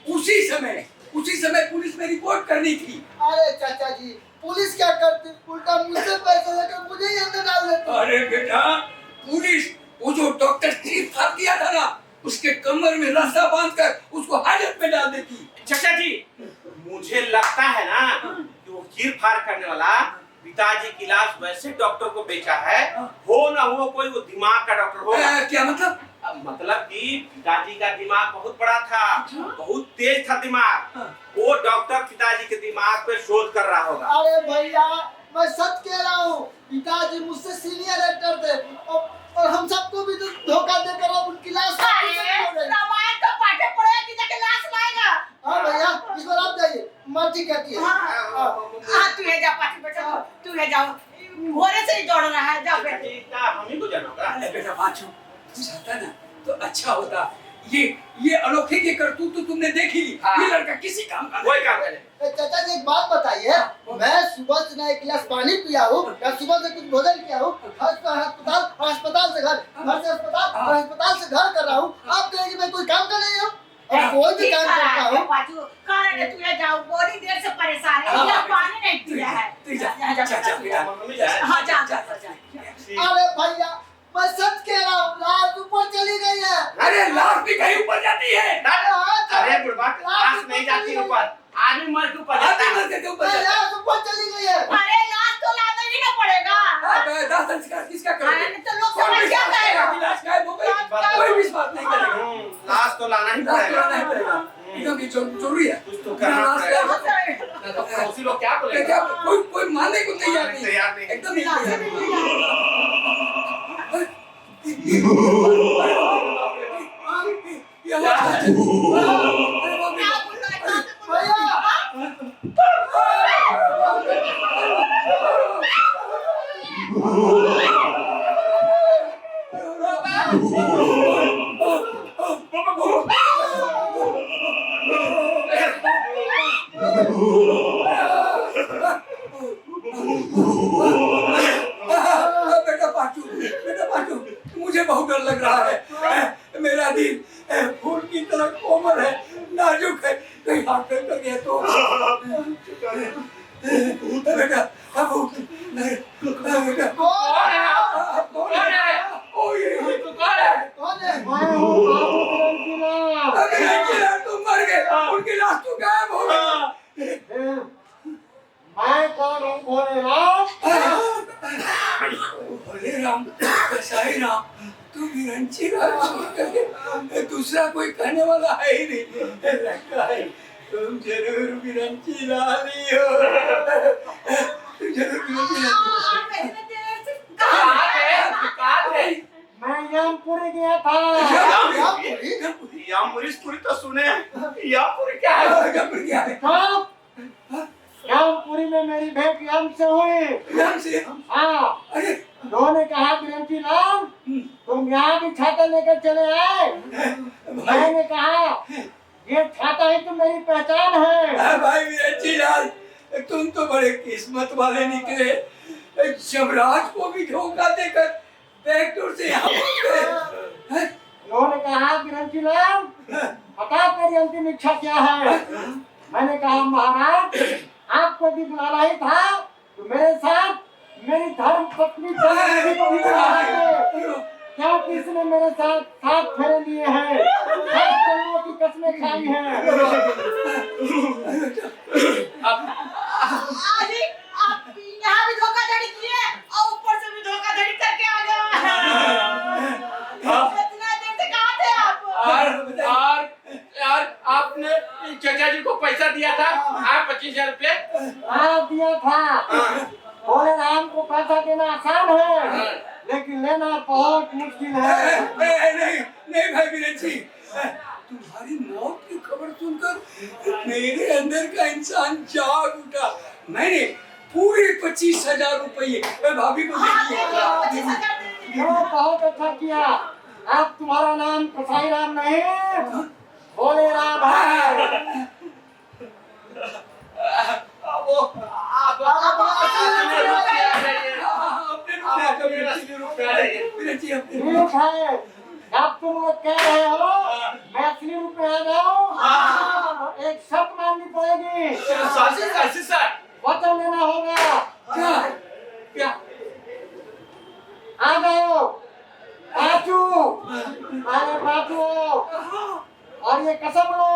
D: उसी समय पुलिस में रिपोर्ट करनी थी।
B: अरे चाचा जी पुलिस क्या करती, उल्टा मुझसे पैसे लेकर मुझे ही अंदर डाल देती।
D: अरे बेटा पुलिस वो जो डॉक्टर चीफ फाड़ दिया था ना, उसके कमर में रस्सा बांधकर उसको हाजत में डाल देती।
F: चाचा जी मुझे लगता है ना कि वो चीर फाड़ करने वाला पिताजी की लाश वैसे डॉक्टर को बेचा है, हो ना हो कोई वो दिमाग का डॉक्टर होगा।
D: क्या मतलब?
F: मतलब कि पिताजी का दिमाग बहुत बड़ा था, बहुत तेज था दिमाग। वो डॉक्टर पिताजी के दिमाग पे शोध कर रहा होगा।
B: अरे भैया मैं सच कह रहा हूँ, पिताजी मुझसे सीनियर एक्टर थे और हम सबको भी धोखा देकर अब उनकी लाश
C: रामायण का पाठे पढ़े कि जाके लाश लाएगा।
B: हाँ भैया इस बार आप जाइए, मर्जी कहती है।
C: हाँ तू है जा पाठी बेटा, तू है जाओ, भोरे से ही दौड़ रहा है, जा बेटा।
F: क्या हम ही को जाना होगा?
D: अरे बेटा बाचू चाहता ना तो अच्छा होता। ये अनोखे की करतूत तो तुमने देखी ली। ये लड़का किसी काम का
F: वही काम करे।
B: चाचा जी एक बात बताइए, मैं सुबह से ना एक गिलास पानी पिया हूँ या सुबह से कुछ भोजन किया हूँ, अस्पताल से घर, घर से अस्पताल और अस्पताल से घर कर रहा हूँ। आप कहेंगे मैं कोई काम कर रही हूँ और कोई भी काम करता हूँ।
C: पाचू कारण है, तू है जाओ, बड़ी देर से परेशान है, या पानी नहीं पिया है। हाँ जा जा जा।
B: अरे भैया मैं सच कह रहा हूँ, लाश ऊपर चली गई है।
D: अरे लाश भी कहीं ऊपर जाती है।
F: अरे बुढ़वा लाश नहीं जाती ऊपर, आदमी मर के ऊपर जाता है।
D: मर के ऊपर जाता है।
B: लाश ऊपर चली गई है।
C: अरे लाश तो लाना ही ना पड़ेगा।
D: अबे दाह संस्कार किसका करोगे?
C: अरे तो लोग समझ क्या कहेगा?
D: लाश गायब हो गई, कोई विश्वास नहीं करेगा।
F: लाश तो लाना ही
D: लाश
F: पड़ेगा।
D: लाना ही पड़ेगा। एकदम ये जरूरी है।
F: कुछ तो करना
D: लाश
F: पड़ेगा।
D: गायब हो गई।
F: उसी लोग क्या बोलेंगे?
D: क्या कोई मानने को तैयार नहीं।
F: तैयार नहीं।
D: एकदम नहीं तैयार। ये आवाज क्या है? अरे बाप रे।
C: क्या बोल रहा है? कहाँ से बोल रहा है?
B: भैया
D: बेटा पाचू मुझे बहुत डर लग रहा है। मेरा दिल फूल की तरह कोमल है, नाजुक है, कहीं हाथ कर गया तो। बेटा अब बेटा
B: कौन है?
D: कौन है? ओ ये तो कौन है?
B: कौन है?
D: अबे ये तुम मर गए, उनकी लाश तो गायब हो गई।
B: मैं कौन हूँ भोले राम?
D: भोले राम, साईं राम, तू विरंची राम, दूसरा कोई कहने वाला है ही नहीं। लगता है तुम जरूर विरंची लाली हो। तुम जरूर विरंची लाली हो।
B: मैं यमपुरी गया था।
F: यामुरी तो सुने, यामुरी क्या है?
D: क्या है?
B: कब? यमपुरी में मेरी भेंट यम से हुई।
D: राम से?
B: हाँ,
D: अरे
B: उन्होंने कहा विरंची राम तुम यहाँ भी छाता लेकर चले आए। मैंने कहा ये छाता ही तो मेरी पहचान है।
D: भाई विरंची लाल, तुम तो बड़े किस्मत वाले निकले। यमराज को भी धोखा देकर बैकडोर से यहाँ पहुंच गए।
B: उन्होंने कहा विरंची राम बता तेरी अंतिम इच्छा क्या है? मैंने कहा महाराज आपको भी बुलाना ही था तो मेरे साथ मेरी धर्म पत्नी चंद्रमती को भी बुलाना है, क्योंकि इसने मेरे साथ 7 फेरे लिए हैं, 7 जन्मों की कसमें खाई हैं।
C: आज ही आप यहाँ भी धोखाधड़ी किए और ऊपर से भी धोखाधड़ी कर
F: 25,000 रुपये?
E: हाँ दिया था। बोले राम को पैसा देना आसान है, लेकिन लेना बहुत मुश्किल है।
D: नहीं भाई वीरेन जी, तुम्हारी मौत की खबर सुनकर मेरे अंदर का इंसान जाग उठा। मैंने पूरे 25,000 रुपये भाभी को दे दिए।
E: बहुत अच्छा किया। अब तुम्हारा नाम कसाई राम नहीं, भोले राम है।
F: वो आप
E: ठीक है, अब तुम लोग कह रहे हो मैं असली रूप में आ जाऊं, तो एक शर्त माननी पड़ेगी। वचन लेना होगा।
D: क्या
E: आ जाओ पाचू, अरे पाचू, और ये कसम लो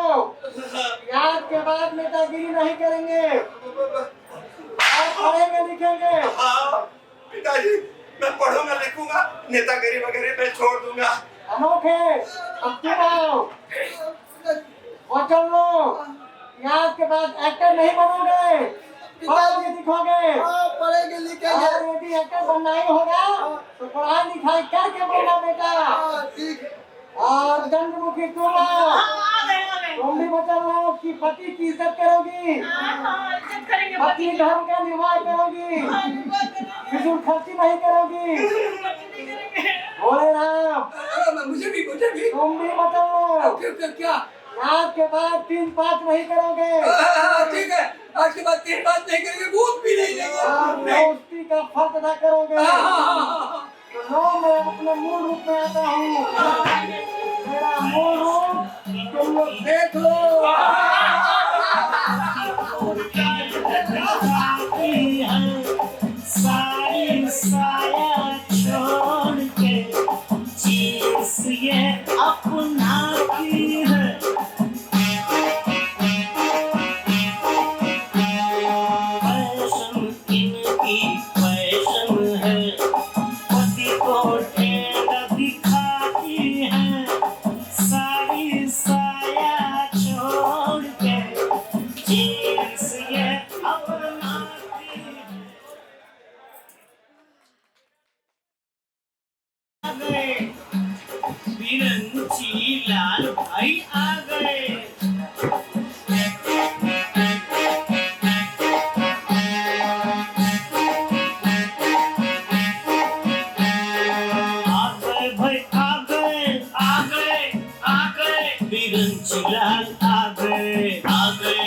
E: आज के बाद नेतागिरी नहीं करेंगे और पढ़ेंगे लिखेंगे।
B: पिताजी, मैं पढ़ूंगा लिखूंगा, नेतागिरी वगैरह मैं छोड़ दूंगा।
E: अनोखे, अब तुम आओ, वचन लो आज के बाद एक्टर नहीं बनोगे, पढ़ोगे लिखोगे।
B: पढ़ेंगे लिखेंगे।
E: और यदि एक्टर बनना ही होगा तो पढ़ाई लिखाई करके बनना बेटा।
B: ठीक।
E: और दंडमुखी तुम भी वचन लो कि पति की इज्जत करोगी, पति धर्म का निर्वाह करोगी, फिजूल खर्ची नहीं करोगी। भोले राम,
D: मुझे भी
E: तुम भी वचन लो
D: क्या?
E: आज के बाद 3-5 नहीं करोगे।
D: ठीक है, आज के बाद 3-5 नहीं करेंगे, भूत भी नहीं
E: और
D: लेंगे।
E: दोस्ती का फर्ज अदा करोगे। तो लो मैं अपने मूल रूप में आता हूँ। मेरा मूल रूप तुम लोग देख लो।
A: सारी साया छोड़ के चीज ये अपना की है। फैशन इनकी फैशन है, पति को ठेला दिखाती है। सारी साया छोड़ के जींस ये अपनाती है। आ गए बिरंची लाल भाई, आ गए। बिरंची लाल आ गए, आ गए,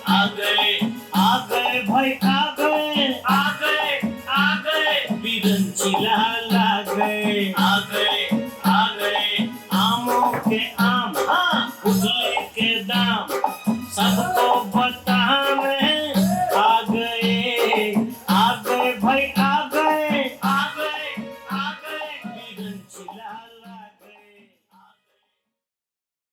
A: आ गए, आ गए भाई, आ गए, आ गए, आ गए। बिरंची लाल आ गए, आ गए, आ गए। आमों के आम, हाँ, उजले के दाम सब